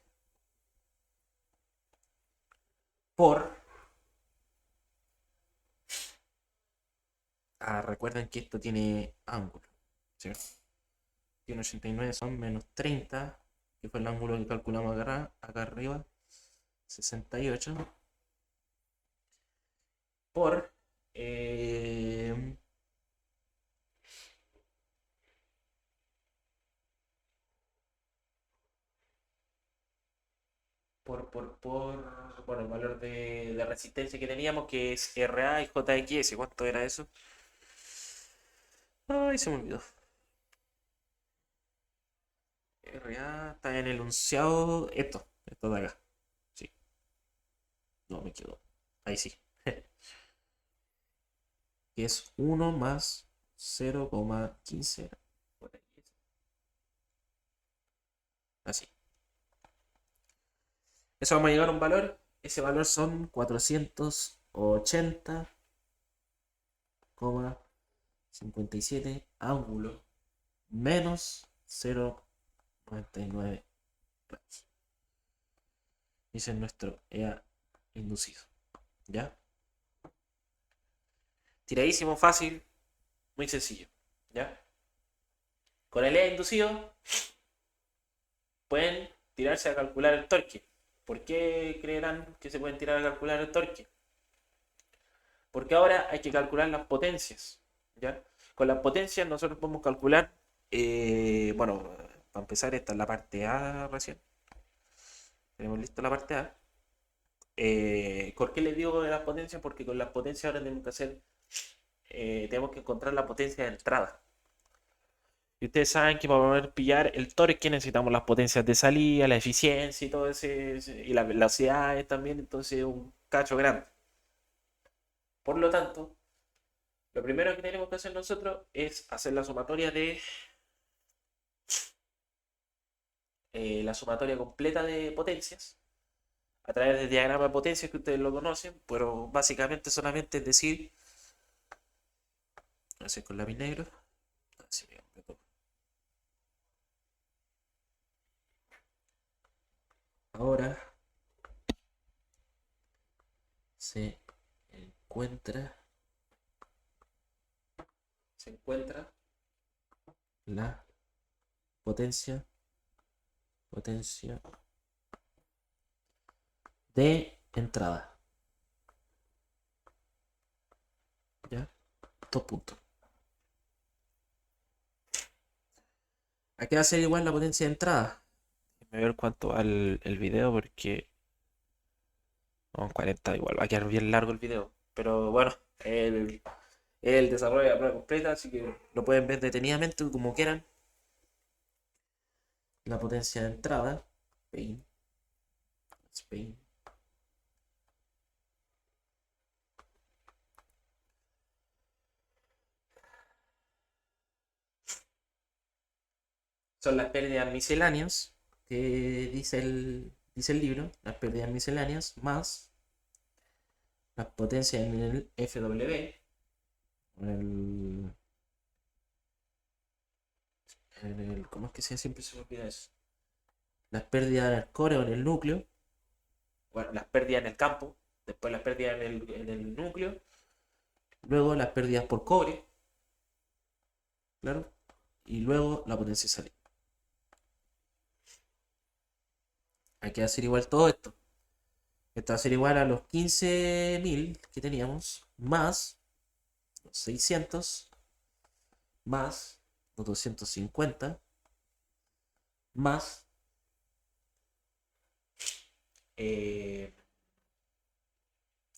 Speaker 1: por... recuerden que esto tiene ángulo, ¿cierto? 21,89 son menos 30, que fue el ángulo que calculamos acá arriba, 68, por... bueno, el valor de resistencia que teníamos, que es RA y JXS. ¿Cuánto era eso? Ay, se me olvidó. RA está en el onceavo. Esto de acá. Sí. No me quedo. Ahí sí. Que es 1 más 0,15. Así. Eso vamos a llegar a un valor. Ese valor son 480,57 ángulos menos 0,99 grados. Ese es nuestro EA inducido. ¿Ya? Tiradísimo, fácil, muy sencillo. ¿Ya? Con el EA inducido pueden tirarse a calcular el torque. ¿Por qué creerán que se pueden tirar a calcular el torque? Porque ahora hay que calcular las potencias. ¿Ya? Con las potencias nosotros podemos calcular, bueno, para empezar, esta es la parte A recién. Tenemos listo la parte A. ¿Por qué les digo de las potencias? Porque con las potencias ahora tenemos que encontrar la potencia de entrada. Y ustedes saben que para poder pillar el torque necesitamos las potencias de salida, la eficiencia y todo y las velocidades también, entonces un cacho grande. Por lo tanto, lo primero que tenemos que hacer nosotros es hacer la sumatoria completa de potencias a través del diagrama de potencias que ustedes lo conocen, pero básicamente solamente es decir, así con lápiz negro, así, ahora se encuentra la potencia de entrada. ¿Ya? 2 puntos. Aquí va a ser igual la potencia de entrada. Déjenme ver cuánto va el video porque... No, 40 igual, va a quedar bien largo el video. Pero bueno, el desarrollo de la prueba completa, así que lo pueden ver detenidamente como quieran. La potencia de entrada. Spain. Son las pérdidas misceláneas que dice el libro, las pérdidas misceláneas más las potencias en el FW, ¿cómo es que siempre se me olvida eso? Las pérdidas en el core o en el núcleo, bueno, las pérdidas en el campo, después las pérdidas en el núcleo, luego las pérdidas por cobre, claro, y luego la potencia de salida. Hay que hacer igual todo esto. Esto va a ser igual a los 15.000 que teníamos, más los 600, más los 250, más eh,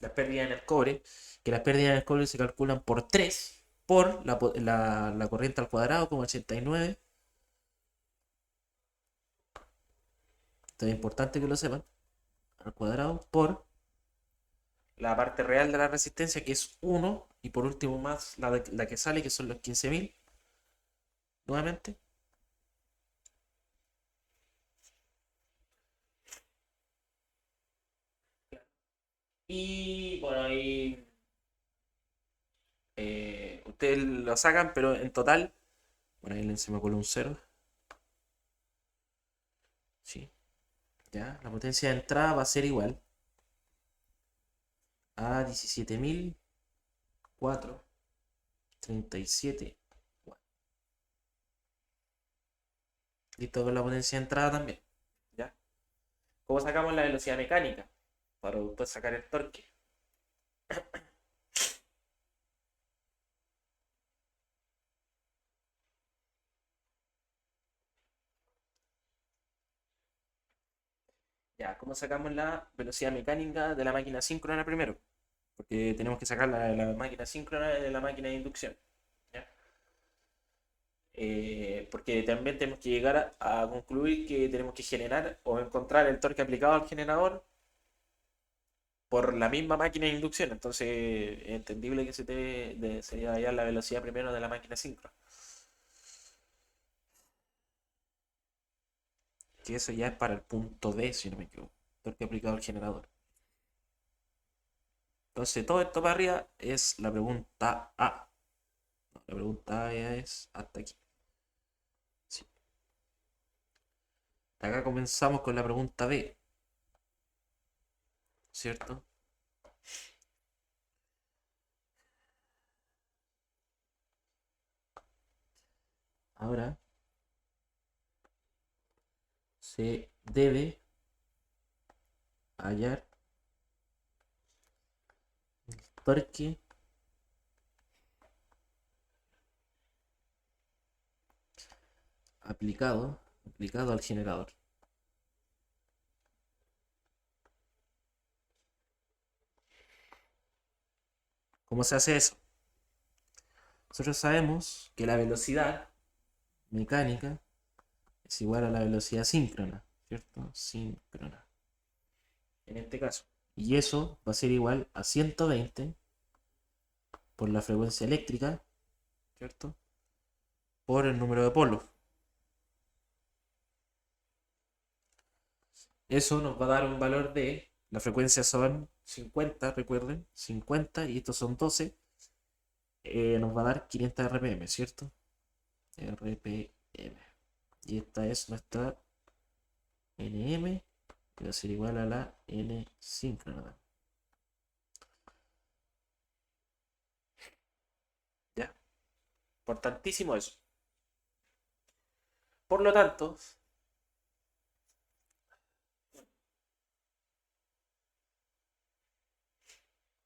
Speaker 1: las pérdidas en el cobre, que las pérdidas en el cobre se calculan por 3 por la corriente al cuadrado, como 89. Esto es importante que lo sepan. Al cuadrado por la parte real de la resistencia, que es 1, y por último más la que sale, que son los 15.000, nuevamente. Y bueno, ahí ustedes lo sacan, pero en total, bueno, ahí se me coló un 0. Sí, ya, la potencia de entrada va a ser igual a 17.004,37 watts. Listo con la potencia de entrada también. ¿Ya? ¿Cómo sacamos la velocidad mecánica? Para después sacar el torque. Ya, ¿cómo sacamos la velocidad mecánica de la máquina síncrona primero? Porque tenemos que sacar la máquina síncrona de la máquina de inducción. ¿Ya? Porque también tenemos que llegar a concluir que tenemos que generar o encontrar el torque aplicado al generador por la misma máquina de inducción. Entonces es entendible que se debe hallar la velocidad primero de la máquina síncrona. Que eso ya es para el punto D, si no me equivoco. Torque aplicado al generador. Entonces todo esto para arriba es la pregunta A. No, la pregunta A ya es hasta aquí. Sí. Acá comenzamos con la pregunta B. ¿Cierto? Ahora se debe hallar el torque aplicado al generador. ¿Cómo se hace eso? Nosotros sabemos que la velocidad mecánica es igual a la velocidad síncrona, ¿cierto? Síncrona. En este caso. Y eso va a ser igual a 120 por la frecuencia eléctrica, ¿cierto? Por el número de polos. Eso nos va a dar un valor de, la frecuencia son 50, recuerden, 50 y estos son 12, nos va a dar 500 RPM, ¿cierto? RPM. Y esta es nuestra NM, que va a ser igual a la N síncrona. ¿Ya? Importantísimo eso. Por lo tanto,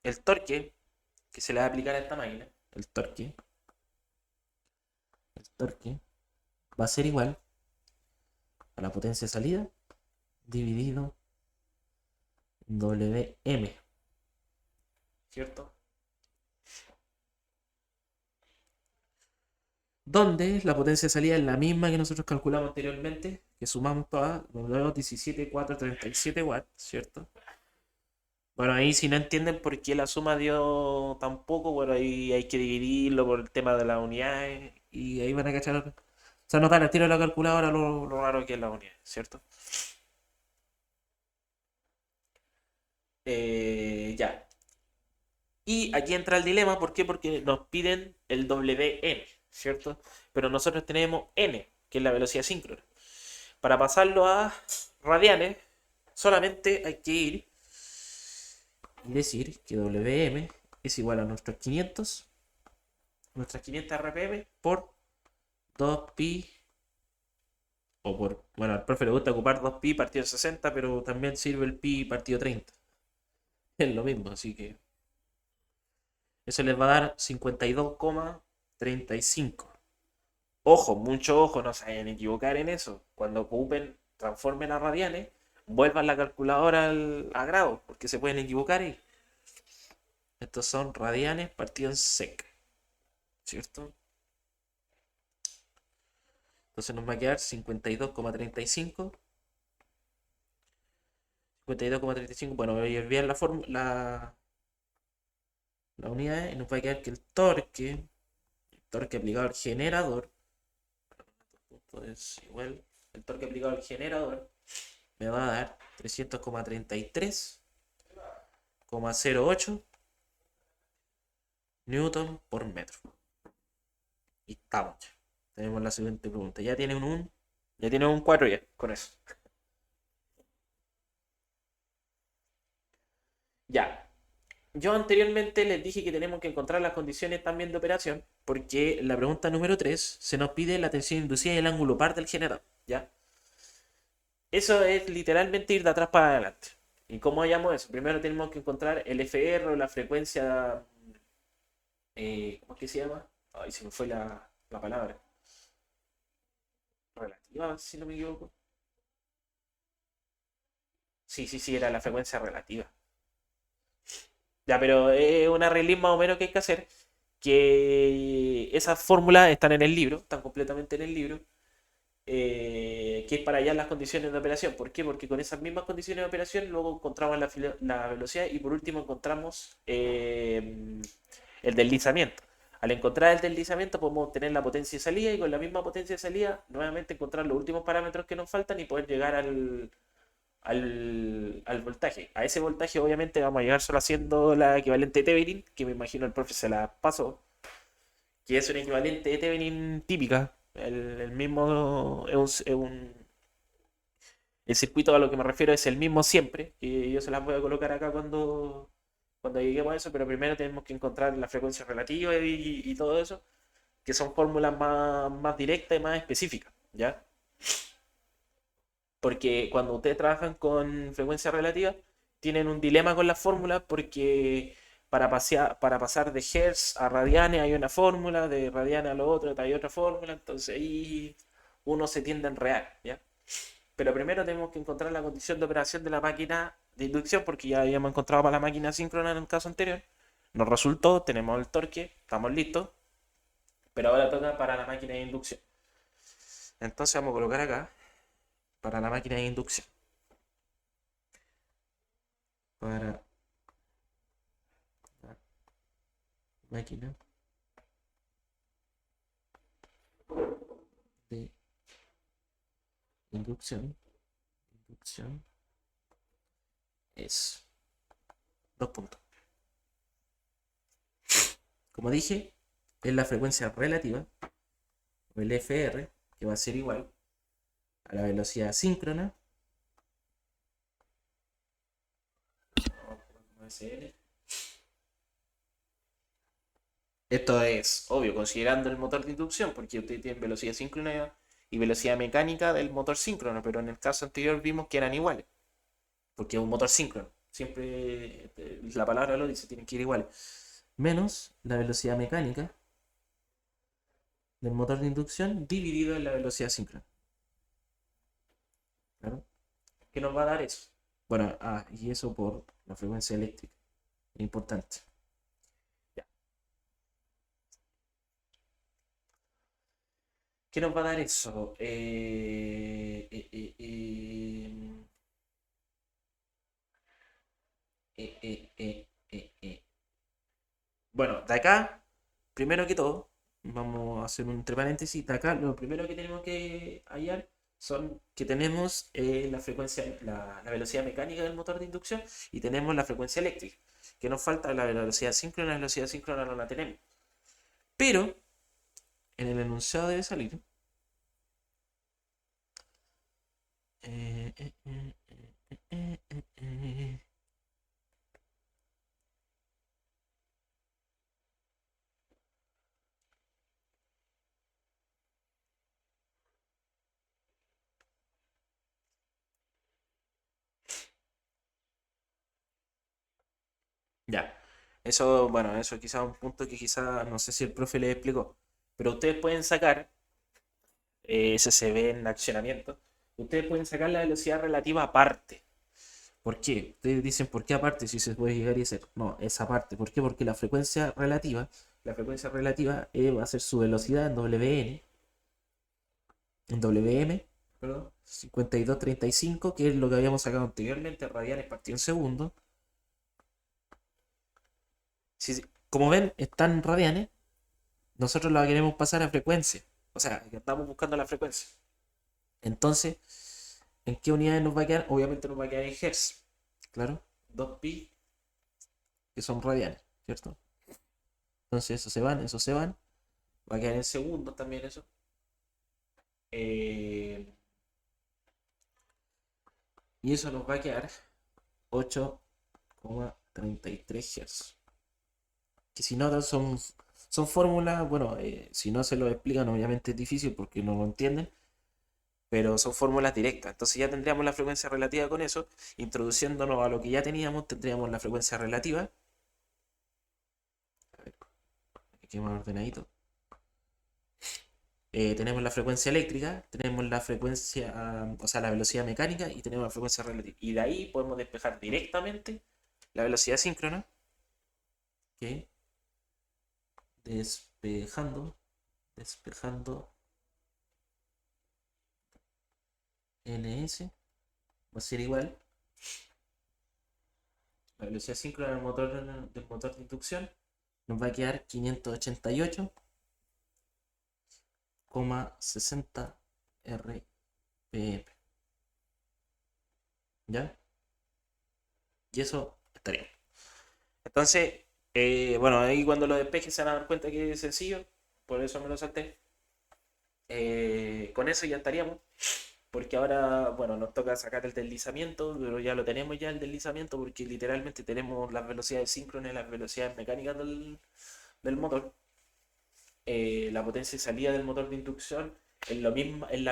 Speaker 1: el torque que se le va a aplicar a esta máquina, el torque va a ser igual a la potencia de salida dividido en Wm, ¿cierto? Donde la potencia de salida es la misma que nosotros calculamos anteriormente, que sumamos todas, nos da 17.437 watts, ¿cierto? Bueno, ahí si no entienden por qué la suma dio tan poco, bueno, ahí hay que dividirlo por el tema de las unidades y ahí van a cachar. O sea, notar al tiro de la calculadora lo raro que es la unidad, ¿cierto? Ya. Y aquí entra el dilema, ¿por qué? Porque nos piden el Wm, ¿cierto? Pero nosotros tenemos n, que es la velocidad síncrona. Para pasarlo a radianes, solamente hay que ir y decir que Wm es igual a nuestras 500 RPM por 2pi, o por, bueno, al profe le gusta ocupar 2pi partido 60, pero también sirve el pi partido 30. Es lo mismo, así que eso les va a dar 52,35. Ojo, mucho ojo, no se vayan a equivocar en eso. Cuando ocupen, transformen a radianes, vuelvan la calculadora a grados, porque se pueden equivocar ahí. Estos son radianes partido en sec, ¿cierto? Entonces nos va a quedar 52,35. 52,35. Bueno, voy a olvidar la unidad y nos va a quedar que el torque aplicado al generador, es igual, el torque aplicado al generador me va a dar 300,33,08 newton por metro. Y estamos ya. Tenemos la siguiente pregunta. Ya tienen un 4 ya, con eso. Ya. Yo anteriormente les dije que tenemos que encontrar las condiciones también de operación, porque la pregunta número 3 se nos pide la tensión inducida y el ángulo par del generador, ¿ya? Eso es literalmente ir de atrás para adelante. ¿Y cómo hallamos eso? Primero tenemos que encontrar el FR o la frecuencia, ¿cómo es que se llama? Ay, se me fue la palabra. Relativa, si no me equivoco. Sí, sí, sí, era la frecuencia relativa. Ya, pero es una arreglín más o menos que hay que hacer, que esas fórmulas están en el libro, están completamente en el libro, que es para hallar las condiciones de operación. ¿Por qué? Porque con esas mismas condiciones de operación luego encontramos la velocidad y por último encontramos el deslizamiento. Al encontrar el deslizamiento podemos obtener la potencia de salida y con la misma potencia de salida nuevamente encontrar los últimos parámetros que nos faltan y poder llegar al voltaje. A ese voltaje obviamente vamos a llegar solo haciendo la equivalente de Thevenin, que me imagino el profe se la pasó, que es una equivalente de Thevenin típica. El mismo el circuito a lo que me refiero es el mismo siempre, y yo se las voy a colocar acá cuando lleguemos a eso, pero primero tenemos que encontrar la frecuencia relativa y todo eso, que son fórmulas más directas y más específicas, ¿ya? Porque cuando ustedes trabajan con frecuencia relativa, tienen un dilema con las fórmulas porque para pasar de Hertz a radianes hay una fórmula, de radianes a lo otro hay otra fórmula, entonces ahí uno se tiende a enredar, ¿ya? Pero primero tenemos que encontrar la condición de operación de la máquina de inducción, porque ya habíamos encontrado para la máquina síncrona en el caso anterior. Nos resultó, tenemos el torque, estamos listos, pero ahora toca para la máquina de inducción. Entonces vamos a colocar acá para la máquina de inducción. Para la máquina de inducción. Inducción es dos puntos. Como dije, es la frecuencia relativa, o el FR, que va a ser igual a la velocidad síncrona. Esto es obvio, considerando el motor de inducción, porque ustedes tienen velocidad síncrona y velocidad mecánica del motor síncrono, pero en el caso anterior vimos que eran iguales, porque es un motor síncrono. Siempre la palabra lo dice, tienen que ir iguales. Menos la velocidad mecánica del motor de inducción dividido en la velocidad síncrona. ¿Claro? ¿Qué nos va a dar eso? Bueno, y eso por la frecuencia eléctrica. Importante. Ya. ¿Qué nos va a dar eso? Bueno, de acá, primero que todo, vamos a hacer un entre paréntesis. De acá, lo primero que tenemos que hallar son que tenemos la frecuencia, la velocidad mecánica del motor de inducción y tenemos la frecuencia eléctrica. Que nos falta la velocidad síncrona, la velocidad síncrona no la tenemos. Pero en el enunciado debe salir. Eh, eh, eh, eh, eh, eh, eh. Eso, bueno, eso quizás un punto que quizás no sé si el profe les explicó. Pero ustedes pueden sacar, ese se ve en accionamiento, ustedes pueden sacar la velocidad relativa aparte. ¿Por qué? Ustedes dicen, ¿por qué aparte si se puede llegar y hacer? No, es aparte. ¿Por qué? Porque la frecuencia relativa va a ser su velocidad en WN, en WM, perdón, 52,35, que es lo que habíamos sacado anteriormente, radianes partido en segundo. Como ven, están radianes, nosotros la queremos pasar a frecuencia. O sea, estamos buscando la frecuencia. Entonces, ¿en qué unidades nos va a quedar? Obviamente nos va a quedar en Hz. Claro, 2pi, que son radianes, ¿cierto? Entonces, esos se van. Va a quedar en segundos también eso. Eh, y eso nos va a quedar 8,33 Hz. Que si no son fórmulas, bueno, si no se lo explican, obviamente es difícil porque no lo entienden, pero son fórmulas directas. Entonces ya tendríamos la frecuencia relativa con eso. Introduciéndonos a lo que ya teníamos, tendríamos la frecuencia relativa. A ver, aquí más ordenadito. Tenemos la frecuencia eléctrica, tenemos la frecuencia, o sea, la velocidad mecánica y tenemos la frecuencia relativa. Y de ahí podemos despejar directamente la velocidad síncrona, que despejando ns va a ser igual la velocidad síncrona del motor de inducción. Nos va a quedar 588,60 rpm. ¿Ya? Y eso estaría. Entonces, bueno, ahí cuando lo despeje se van a dar cuenta que es sencillo. Por eso me lo salté. Con eso ya estaríamos. Porque ahora, bueno, nos toca sacar el deslizamiento, pero ya lo tenemos ya el deslizamiento porque literalmente tenemos las velocidades síncronas y las velocidades mecánicas del motor. La potencia de salida del motor de inducción es la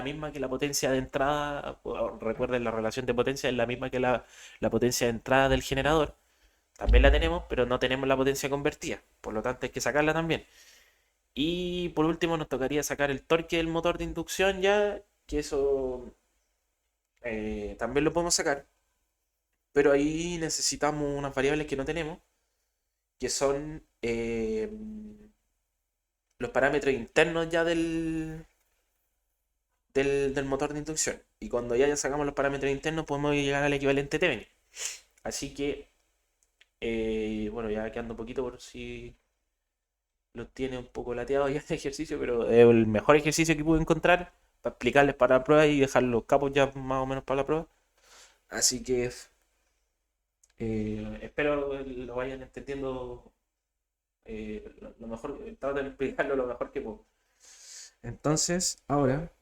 Speaker 1: misma que la potencia de entrada. Recuerden, la relación de potencia es la misma que la potencia de entrada del generador. También la tenemos, pero no tenemos la potencia convertida. Por lo tanto, hay que sacarla también. Y por último, nos tocaría sacar el torque del motor de inducción ya, que eso también lo podemos sacar. Pero ahí necesitamos unas variables que no tenemos, que son los parámetros internos ya del motor de inducción. Y cuando ya sacamos los parámetros internos, podemos llegar al equivalente Thevenin. Así que, bueno, ya quedando un poquito por si los tiene un poco lateados ya este ejercicio, pero es el mejor ejercicio que pude encontrar para explicarles para la prueba y dejar los capos ya más o menos para la prueba. Así que espero lo vayan entendiendo lo mejor, trato de explicarlo lo mejor que puedo. Entonces, ahora,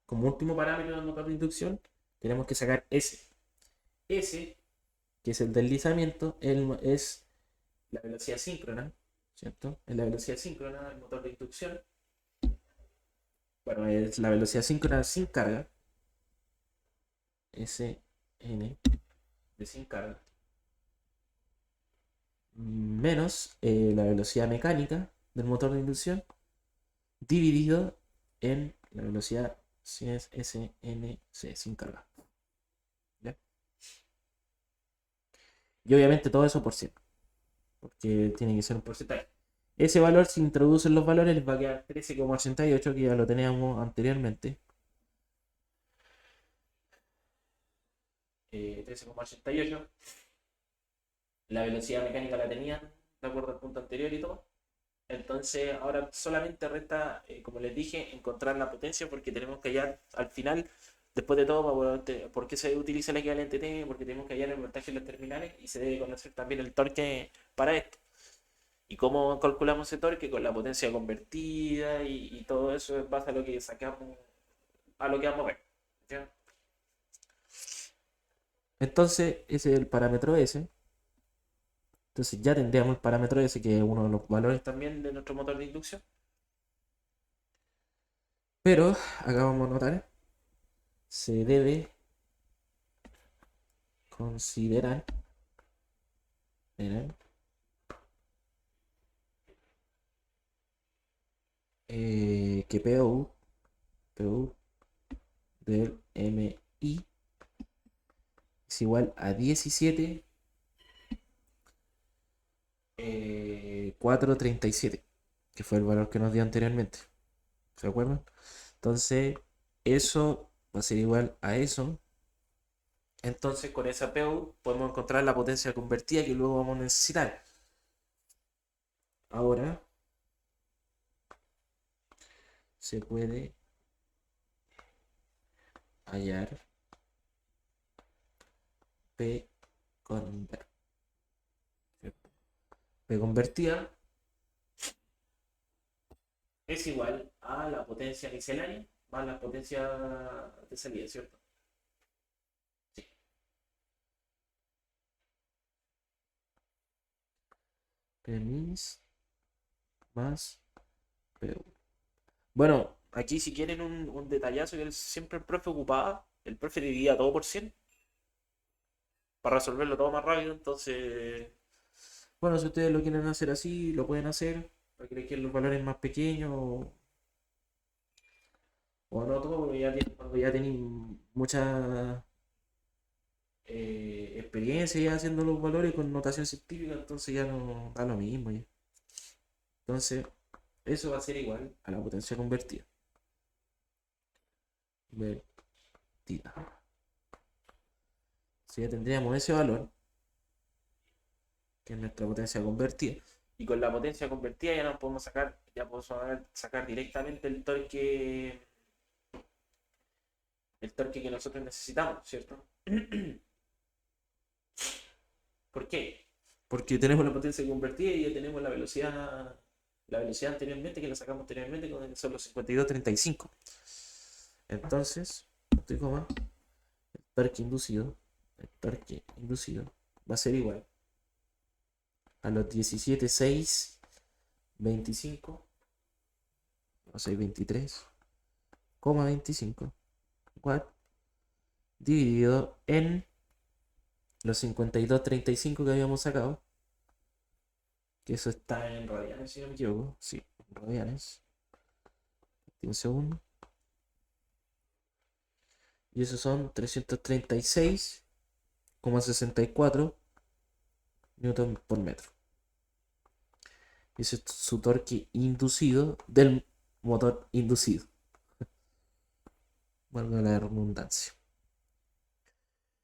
Speaker 1: como último parámetro del motor de inducción, tenemos que sacar S. S, que es el deslizamiento, es la velocidad síncrona, ¿cierto? Es la velocidad síncrona del motor de inducción. Bueno, es la velocidad síncrona sin carga. Sn de sin carga. Menos la velocidad mecánica del motor de inducción dividido en la velocidad SNC sin carga. ¿Ya? Y obviamente todo eso por 100, porque tiene que ser un porcentaje. Ese valor, si introducen los valores, les va a quedar 13,88, que ya lo teníamos anteriormente. 13,88. La velocidad mecánica la tenían, de acuerdo al punto anterior y todo. Entonces ahora solamente resta, como les dije, encontrar la potencia porque tenemos que hallar al final, después de todo, por qué se utiliza el equivalente T, porque tenemos que hallar el voltaje en los terminales y se debe conocer también el torque para esto. ¿Y cómo calculamos ese torque? Con la potencia convertida y todo eso en base a lo que sacamos, a lo que vamos a ver. ¿Ya? Entonces, ese es el parámetro S. Entonces ya tendríamos el parámetro S, que es uno de los valores también de nuestro motor de inducción. Pero, acá vamos a notar, se debe considerar Miren. Que PU del MI es igual a 17, 437, que fue el valor que nos dio anteriormente. ¿Se acuerdan? Entonces, eso va a ser igual a eso. Entonces, con esa PU podemos encontrar la potencia convertida que luego vamos a necesitar. Ahora se puede hallar P convertida. P convertida es igual a la potencia miscelánea más la potencia de salida, ¿cierto? Sí. Pmis más PU. Bueno, aquí si quieren un detallazo que siempre el profe ocupaba, el profe dividía todo por 100 para resolverlo todo más rápido, entonces... Bueno, si ustedes lo quieren hacer así, lo pueden hacer, para que le queden los valores más pequeños o no todo, porque cuando ya tienen mucha experiencia ya haciendo los valores con notación científica, entonces ya no da lo mismo ya. Entonces, eso va a ser igual a la potencia convertida. Convertida. Si ya tendríamos ese valor, que es nuestra potencia convertida. Y con la potencia convertida ya nos podemos sacar, sacar directamente el torque que nosotros necesitamos, ¿cierto? ¿Por qué? Porque tenemos la potencia convertida y ya tenemos la velocidad anteriormente, que la sacamos anteriormente, con son los 52,35. Entonces, el torque inducido va a ser igual a los 17,625, o sea, 23,25 watt dividido en los 52,35 que habíamos sacado, que eso está en radianes, si no me equivoco. Sí, en radianes. Un segundo. Y esos son 336,64 newton por metro. Y ese es su torque inducido del motor inducido. Valga la redundancia.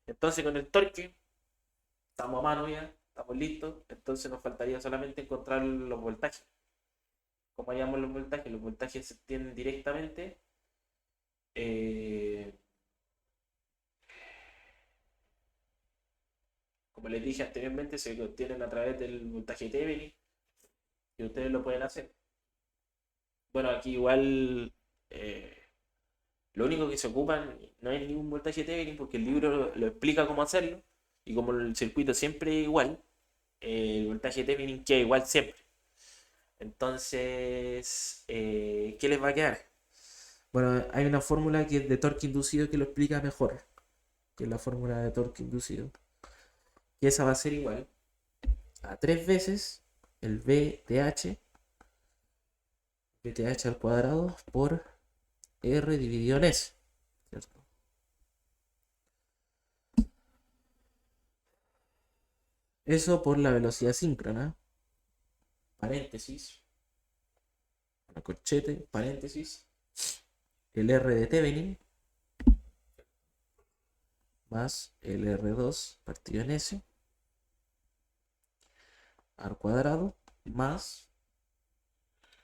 Speaker 1: Entonces con el torque estamos a mano ya, estamos listos. Entonces nos faltaría solamente encontrar los voltajes. Como hallamos los voltajes se obtienen directamente. Como les dije anteriormente, se obtienen a través del voltaje Thevenin, y ustedes lo pueden hacer. Bueno, aquí igual lo único que se ocupan no es ningún voltaje Thevenin porque el libro lo explica cómo hacerlo, y como el circuito siempre es igual, el voltaje Thevenin queda igual siempre. Entonces, ¿qué les va a quedar? Bueno, hay una fórmula que es de torque inducido que lo explica mejor, que es la fórmula de torque inducido. Y esa va a ser igual a 3 veces el VTH al cuadrado por R dividido en S, ¿cierto? Eso por la velocidad síncrona, paréntesis, una corchete, paréntesis, el R de Thevenin más el R2 partido en S al cuadrado más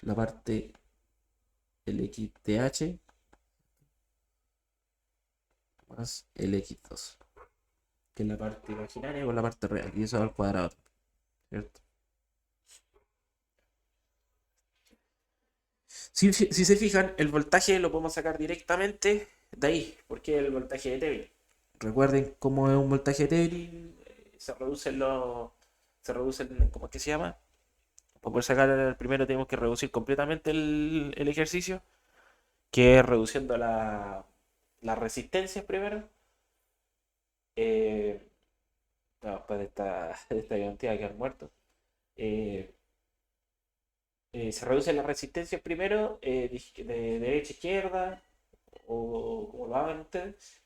Speaker 1: la parte el XTH más el X2, que es la parte imaginaria con la parte real, y eso al cuadrado, ¿cierto? Si se fijan, el voltaje lo podemos sacar directamente de ahí, porque es el voltaje de Thevenin. Recuerden cómo es un voltaje de Thevenin, ¿cómo es que se llama? Para poder sacar el primero tenemos que reducir completamente el ejercicio, que es reduciendo la resistencia primero. No, después de esta cantidad que han muerto. Eh, Se reduce la resistencia primero de derecha a izquierda, o como lo hagan ustedes.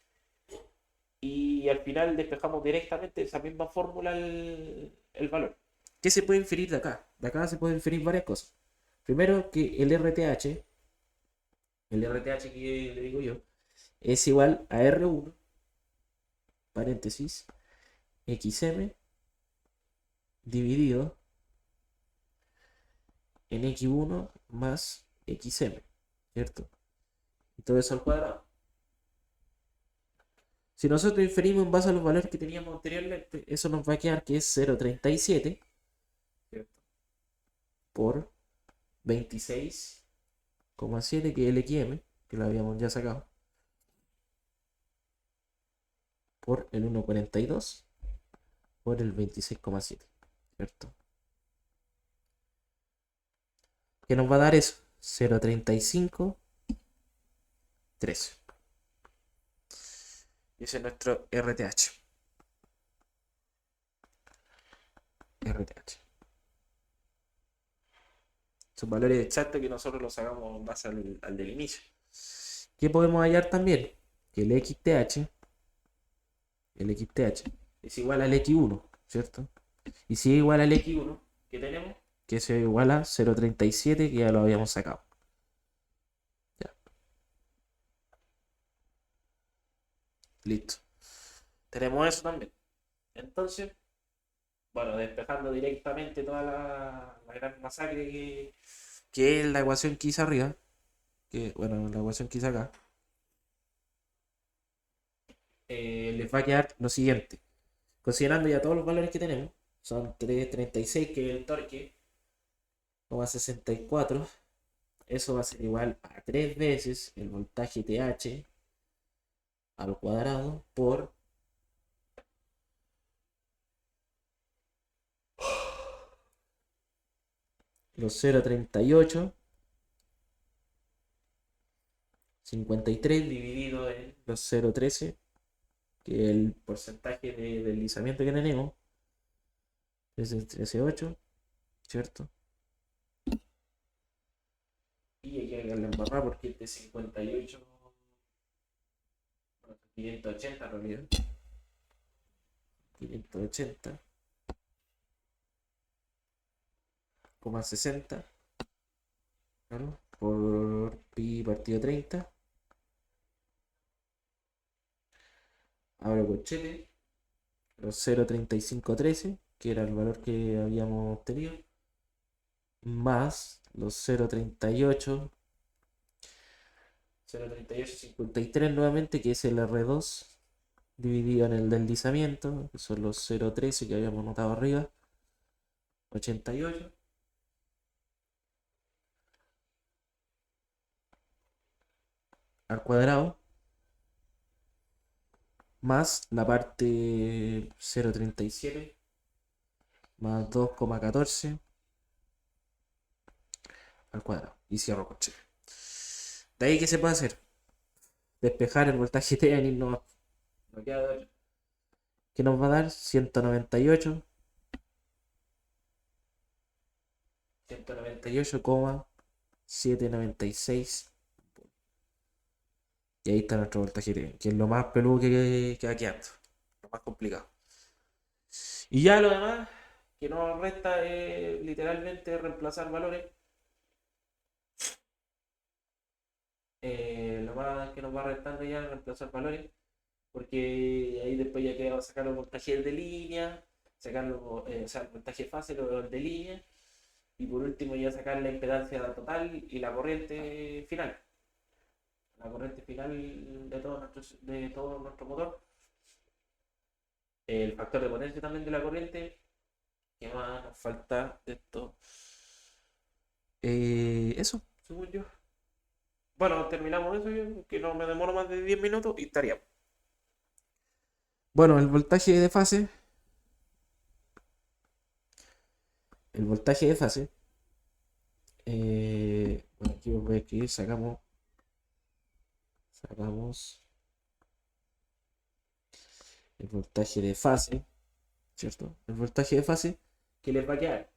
Speaker 1: Y al final despejamos directamente esa misma fórmula el valor. ¿Qué se puede inferir de acá? De acá se pueden inferir varias cosas. Primero que el RTH que le digo yo, es igual a R1, paréntesis, XM, dividido en X1 más XM, ¿cierto? Y todo eso al cuadrado. Si nosotros inferimos en base a los valores que teníamos anteriormente, eso nos va a quedar que es 0,37, ¿cierto? Por 26,7, que es el XM, que lo habíamos ya sacado, por el 1,42, por el 26,7, ¿cierto? ¿Qué nos va a dar eso? 0,3513. Y ese es nuestro RTH. RTH. Son valores exactos que nosotros los sacamos en base al del inicio. ¿Qué podemos hallar también? Que el XTH es igual al X1, ¿cierto? Y si es igual al X1, ¿qué tenemos? Que es igual a 0,37, que ya lo habíamos sacado. Ya, listo. Tenemos eso también. Entonces, bueno, despejando directamente toda la gran masacre que es la ecuación que hice arriba, que, bueno, la ecuación que hice acá, les va a quedar lo siguiente. Considerando ya todos los valores que tenemos, son 3,36, que es el torque, 0,64. Eso va a ser igual a 3 veces el voltaje TH al cuadrado por los 0,3853 dividido en los 0,13, que es el porcentaje de deslizamiento que tenemos, es el 13,8, ¿cierto? Y hay que agregarle en barra porque es de 58, bueno, 580 en realidad, 580,60, claro, por pi partido 30. Abro corchete, los 0,3513, que era el valor que habíamos obtenido, más los 0,3853 nuevamente, que es el R2, dividido en el deslizamiento, que son los 0,13 que habíamos notado arriba, 88, al cuadrado, más la parte 0,37, más 2,14 al cuadrado. Y cierro corchete. De ahí, ¿qué se puede hacer? Despejar el voltaje T no queda de otra. Que nos va a dar 198,796. Y ahí está nuestro voltaje T, que es lo más peludo que va quedando, lo más complicado. Y ya lo demás que nos resta es literalmente reemplazar valores. Lo más que nos va restando ya es reemplazar valores, porque ahí después ya queda sacar los voltajes de línea, sacar o sea, el voltaje fase, los de línea, y por último ya sacar la impedancia total y la corriente final. La corriente final de todo nuestro motor. El factor de potencia también de la corriente. ¿Qué más nos falta de esto? Eso, según yo. Bueno, terminamos eso, que no me demoro más de 10 minutos y estaríamos. Bueno, el voltaje de fase, bueno, aquí voy a escribir, sacamos el voltaje de fase, ¿cierto? El voltaje de fase que les va a quedar.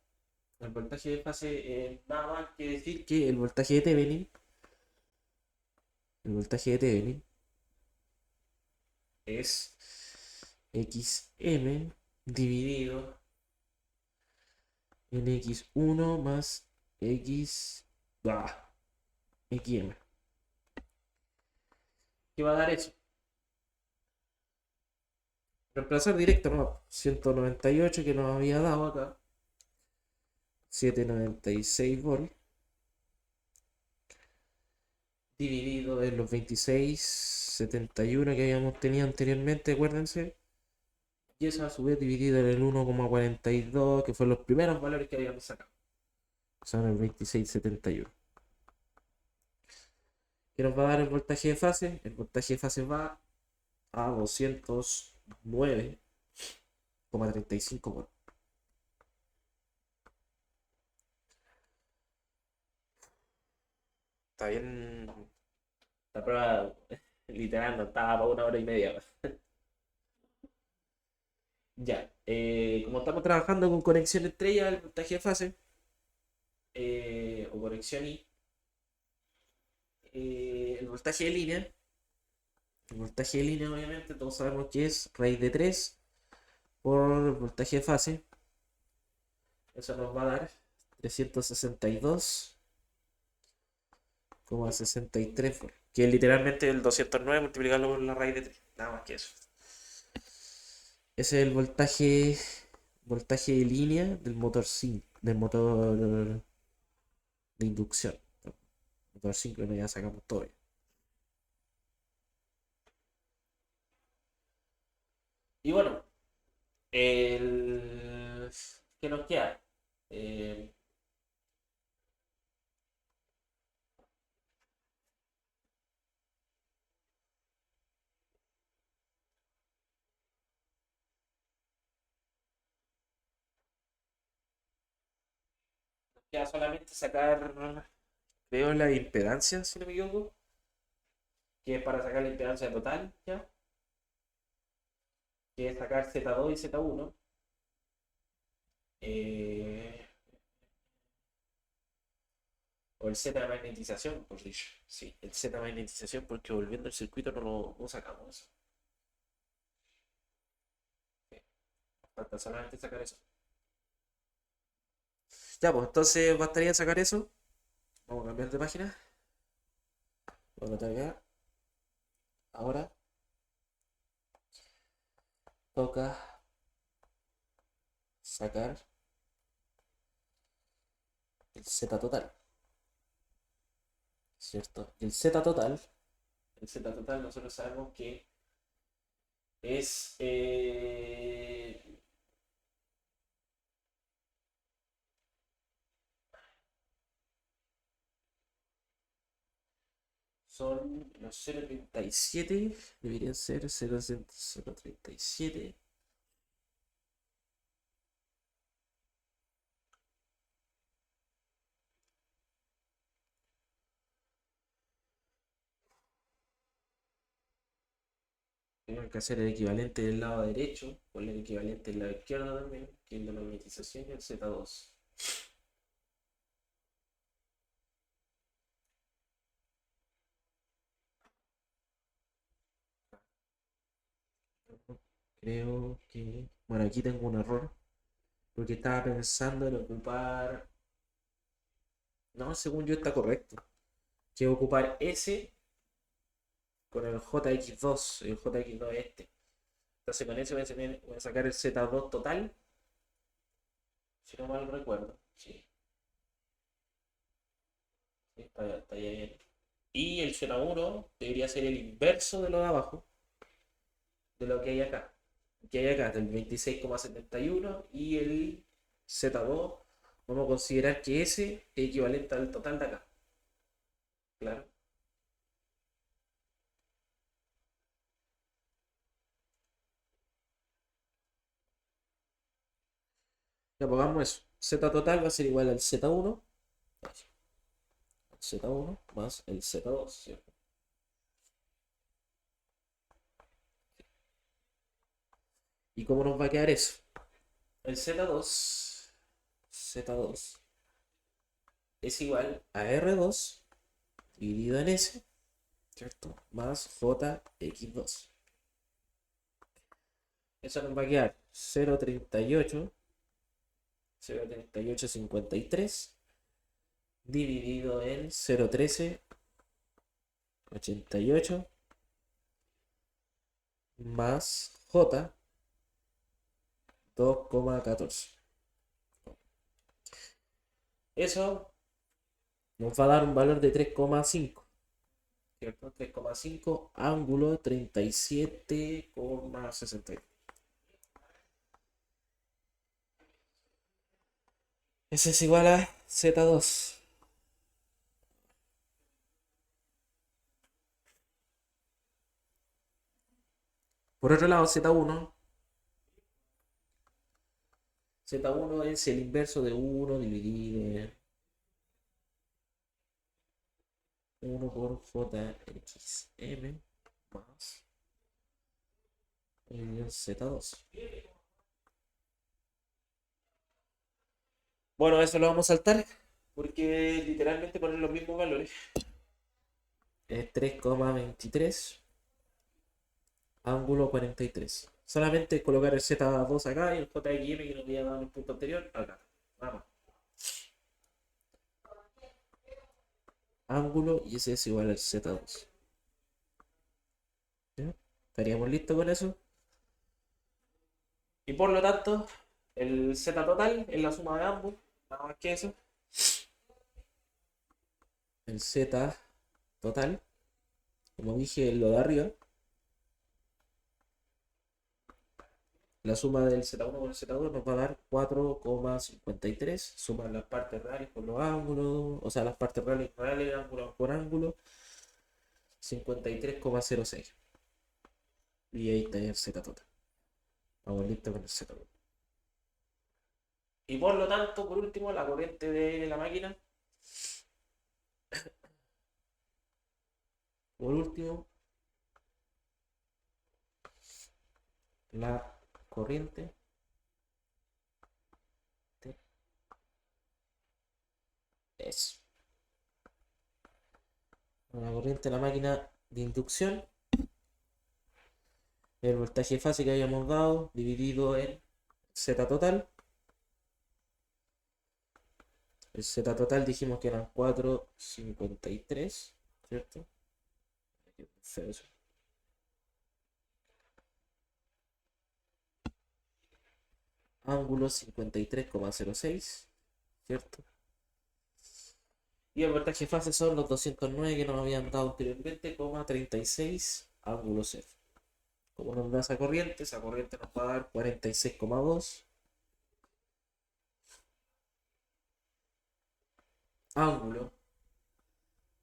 Speaker 1: El voltaje de fase nada más que decir que el voltaje de Thevenin es XM dividido en X1 más X, XM. ¿Qué va a dar eso? Reemplazar directo, ¿no? 198 que nos había dado acá. 796 volt. Dividido en los 26,71 que habíamos tenido anteriormente, acuérdense. Y eso a su vez dividido en el 1,42, que fueron los primeros valores que habíamos sacado. Son el 26,71. ¿Qué nos va a dar el voltaje de fase? El voltaje de fase va a 209,35 volts. Está bien. La prueba literal no estaba para 1 hora y media. Ya, como estamos trabajando con conexión estrella, el voltaje de fase, o conexión I, el voltaje de línea obviamente todos sabemos que es raíz de 3 por el voltaje de fase, eso nos va a dar 362,63 volts, que es literalmente el 209 multiplicado por la raíz de 3, nada más que eso. Ese es el voltaje de línea del motor 5, del motor de inducción. Motor 5 ya sacamos todo. Y bueno, el... ¿qué nos queda? Eh, Nos queda solamente sacar, creo, la impedancia, si no me equivoco, que es para sacar la impedancia total, ¿ya? Que es sacar Z2 y Z1. eh, o el Z de magnetización, por dicho. Sí, el Z de magnetización, porque volviendo al circuito no sacamos eso. Falta solamente sacar eso. Ya, pues entonces bastaría sacar eso. Vamos a cambiar de página. Vamos a cargar. Ahora toca sacar el Z total, ¿cierto? El Z total nosotros sabemos que es son los 0,37, deberían ser 0,37. Tenemos que hacer el equivalente del lado derecho, con el equivalente del lado izquierdo también, que es la magnetización y el Z2. Creo que... Bueno, aquí tengo un error, porque estaba pensando en ocupar... No, según yo está correcto. Que ocupar S con el JX2, el JX2 este. Entonces con eso voy a sacar el Z2 total, si no mal recuerdo. Sí, sí, está bien. Y el Z1 debería ser el inverso de lo de abajo, de lo que hay acá. Que hay acá, del 26,71 y el Z2, vamos a considerar que ese es equivalente al total de acá. Claro. Ya pongamos eso. Z total va a ser igual al Z1, Z1 más el Z2, ¿cierto? ¿Y cómo nos va a quedar eso? el Z2 es igual a R2 dividido en S, ¿cierto? Más JX2. Eso nos va a quedar 0,3853 dividido en 0,1388 más J 2,14. Eso nos va a dar un valor de 3,5. ¿Cierto? 3,5 ángulo 37,62. Ese es igual a Z2. Por otro lado, Z1 es el inverso de 1 dividido en 1 por JXM más Z2. Bueno, eso lo vamos a saltar porque literalmente ponen los mismos valores. Es 3,23 ángulo 43. Solamente colocar el Z2 acá y el JXM que nos había dado en el punto anterior acá. Vamos. Ángulo y ese es igual al Z2. ¿Ya? ¿Estaríamos listos con eso? Y por lo tanto, el Z total es la suma de ambos, nada más que eso. El Z total, como dije en lo de arriba, la suma del Z1 con el Z2 nos va a dar 4,53. Sumar las partes reales con los ángulos, o sea, las partes reales ángulo por ángulo, 53,06. Y ahí está el Z total. Vamos listos con el Z total. Y por lo tanto, por último, la corriente de la máquina. Por último, la corriente es la corriente de la máquina de inducción, el voltaje fase que habíamos dado dividido en Z total. El Z total dijimos que eran 4,53, ¿cierto? Ángulo 53,06, ¿cierto? Y el voltaje fase son los 209 que nos habían dado anteriormente, 36 ángulo 0. Como nos da esa corriente nos va a dar 46,2 ángulo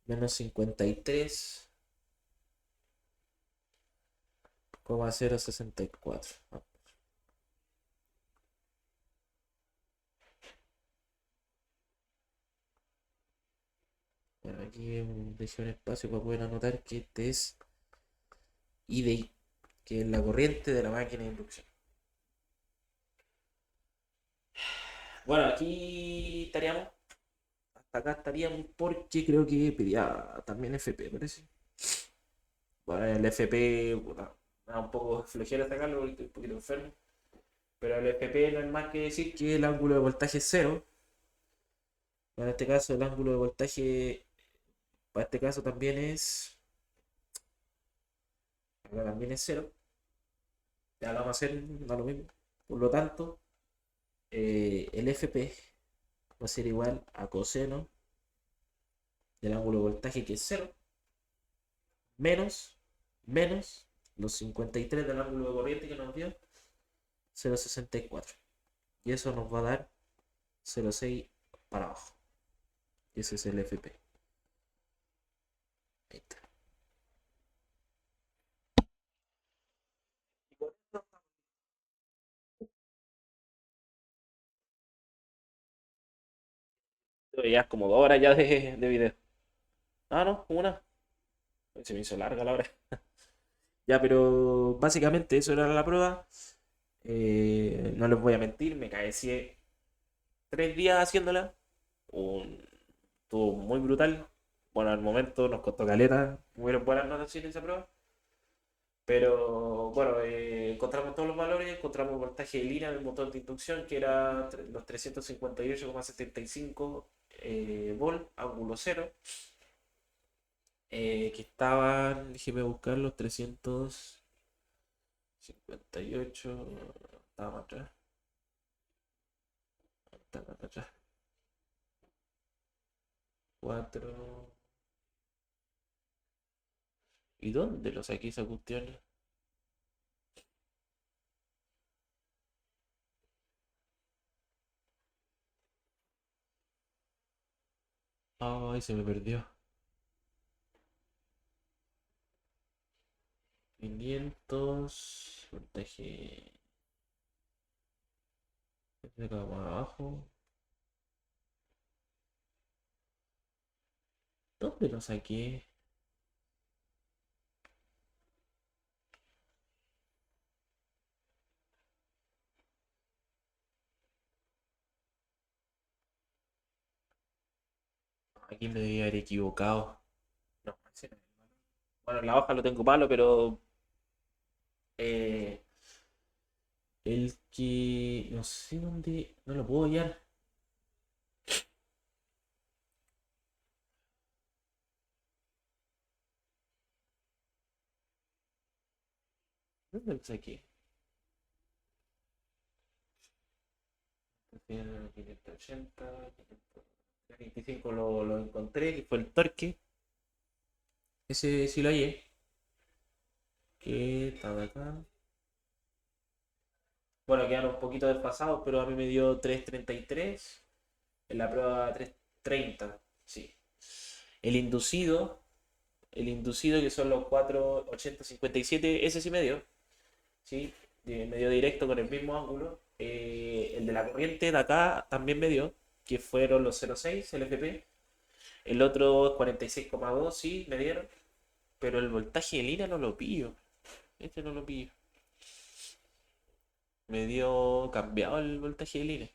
Speaker 1: menos 53,064. Bueno, aquí dejé un espacio para poder anotar que este es IDI, que es la corriente de la máquina de inducción. Bueno, aquí estaríamos. Hasta acá estaríamos porque creo que pedía también FP, parece. Bueno, el FP, bueno, me da un poco flojera sacarlo porque estoy un poquito enfermo. Pero el FP no es más que decir que el ángulo de voltaje es cero. En este caso, el ángulo de voltaje, para este caso también es. Acá también es cero. Ya lo vamos a hacer, da lo mismo. Por lo tanto, el FP va a ser igual a coseno del ángulo de voltaje que es cero, menos los 53 del ángulo de corriente que nos dio 0,64. Y eso nos va a dar 0,6 para abajo. Y ese es el FP. Ahí está. Ya es como 2 horas ya de video. Ah, no, una. Se me hizo larga la hora. Ya, pero básicamente eso era la prueba. No les voy a mentir, me caí 3 días haciéndola. Un- Estuvo muy brutal. Bueno, al momento nos costó caleta. Hubieron buenas notas en esa prueba. Pero bueno, encontramos todos los valores, encontramos el voltaje de línea del motor de inducción, que era los 358,75 volt, ángulo cero, que estaban, déjeme buscar los 358, estaba más atrás, estaba más atrás, 4, ¿y dónde lo saqué esa cuestión? Ay, se me perdió. 500, voltaje, de acá más abajo. ¿Dónde lo saqué? Aquí me debía haber equivocado. No, ese no es el malo. Bueno, en la hoja lo tengo malo, pero eh, el que no sé dónde, no lo puedo hallar. ¿Dónde lo saqué? 580, 525 lo encontré, que fue el torque. Ese sí lo hallé. Que estaba acá. Bueno, quedan un poquito desfasados, pero a mí me dio 333 en la prueba 330. Sí. El inducido, el inducido que son los 480-57, ese sí me dio. ¿Sí? Me dio directo con el mismo ángulo. El de la corriente de acá también me dio, que fueron los 0,6 LFP. El otro 46,2, sí, me dieron. Pero el voltaje de línea no lo pillo. Este no lo pillo. Me dio cambiado el voltaje de línea.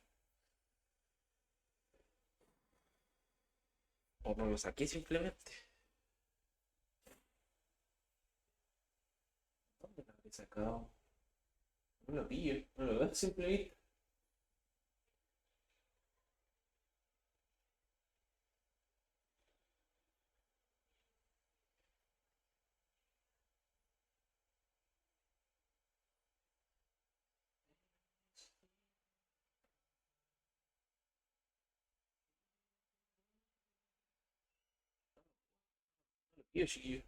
Speaker 1: O no lo saqué simplemente. ¿Dónde lo habré sacado? No lo pillo. No lo veo simplemente. No lo pillo, chiquillo.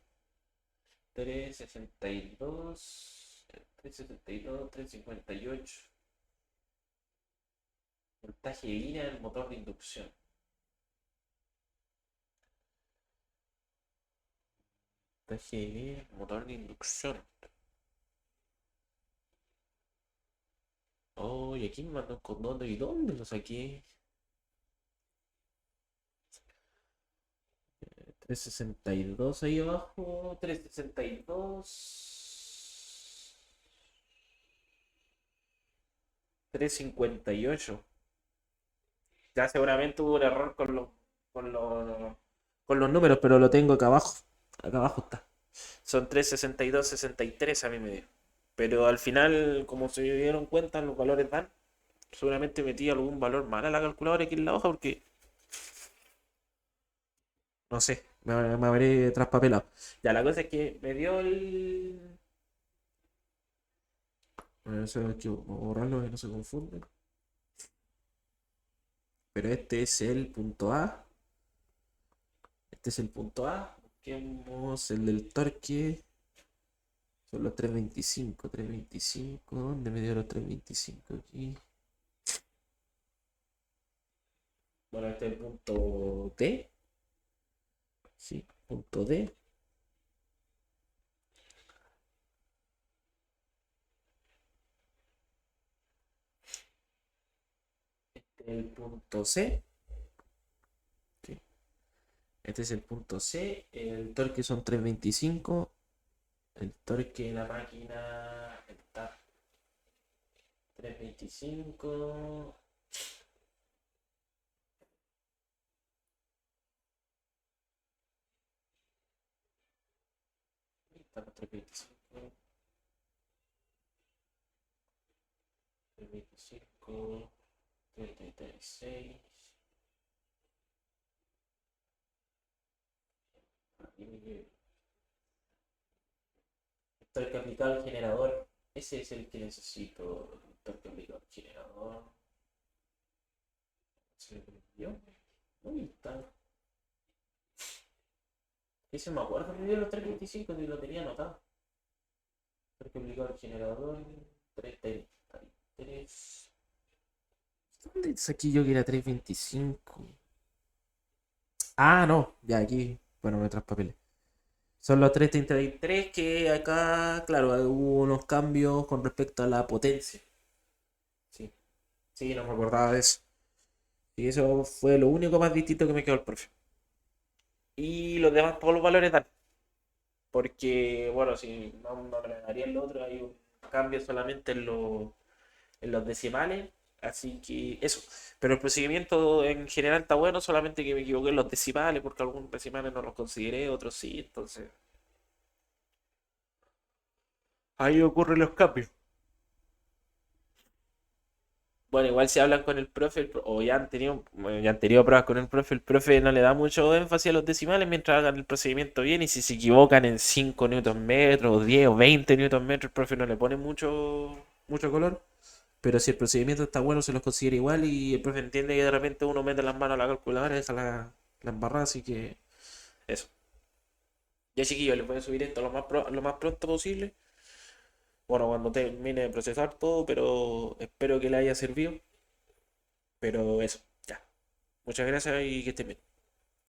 Speaker 1: 362. 372, 358. Voltaje de línea del motor de inducción. Voltaje de línea del motor de inducción. Oh, y aquí me mandó un condón. ¿Y dónde lo saqué? 362 ahí abajo. 362. 358. Ya seguramente hubo un error con los, con los números, pero lo tengo acá abajo. Acá abajo está. Son 362, 63 a mí me dio. Pero al final, como se dieron cuenta, los valores dan. Seguramente metí algún valor mal a la calculadora aquí en la hoja porque, no sé, me habré traspapelado. Ya, la cosa es que me dio el... Bueno, eso hay que borrarlo que no se confunde. Pero este es el punto A. Este es el punto A. Busquemos el del torque. Son los 325. 325. ¿Dónde me dio los 325? Aquí. Bueno, este es el punto D. Sí, punto D. Este es el punto C. Sí. Este es el punto C. El torque son 325. El torque de la máquina está 325. Estamos 325. 325. 336. Torque aplicado generador. Ese es el que necesito. Torque aplicado generador. ¿Se me perdió? ¿Dónde está? Ese me acuerdo que dio los 325 y lo tenía anotado. Torque aplicado generador. 333. ¿Dónde saqué yo que era 325? Ah, no. Ya aquí. Bueno, me traspapeles. Son los 333 que acá, claro, hubo unos cambios con respecto a la potencia. Sí, sí, no me acordaba de eso. Y eso fue lo único más distinto que me quedó el profe. Y los demás, todos los valores dan. Porque, bueno, si no me daría el otro, hay un cambio solamente en los decimales. Así que eso. Pero el procedimiento en general está bueno, solamente que me equivoqué en los decimales, porque algunos decimales no los consideré, otros sí, entonces. Ahí ocurren los cambios. Bueno, igual si hablan con el profe, o ya han tenido, bueno, ya han tenido pruebas con el profe no le da mucho énfasis a los decimales mientras hagan el procedimiento bien, y si se equivocan en 5 newton metros, o 10 o 20 newton metros, el profe no le pone mucho color. Pero si el procedimiento está bueno, se los considera igual, y el profe entiende que de repente uno mete las manos a la calculadora y deja la embarrada, así que eso. Ya chiquillos, les voy a subir esto lo más pronto posible. Bueno, cuando termine de procesar todo, pero espero que le haya servido. Pero eso, ya. Muchas gracias y que estén bien.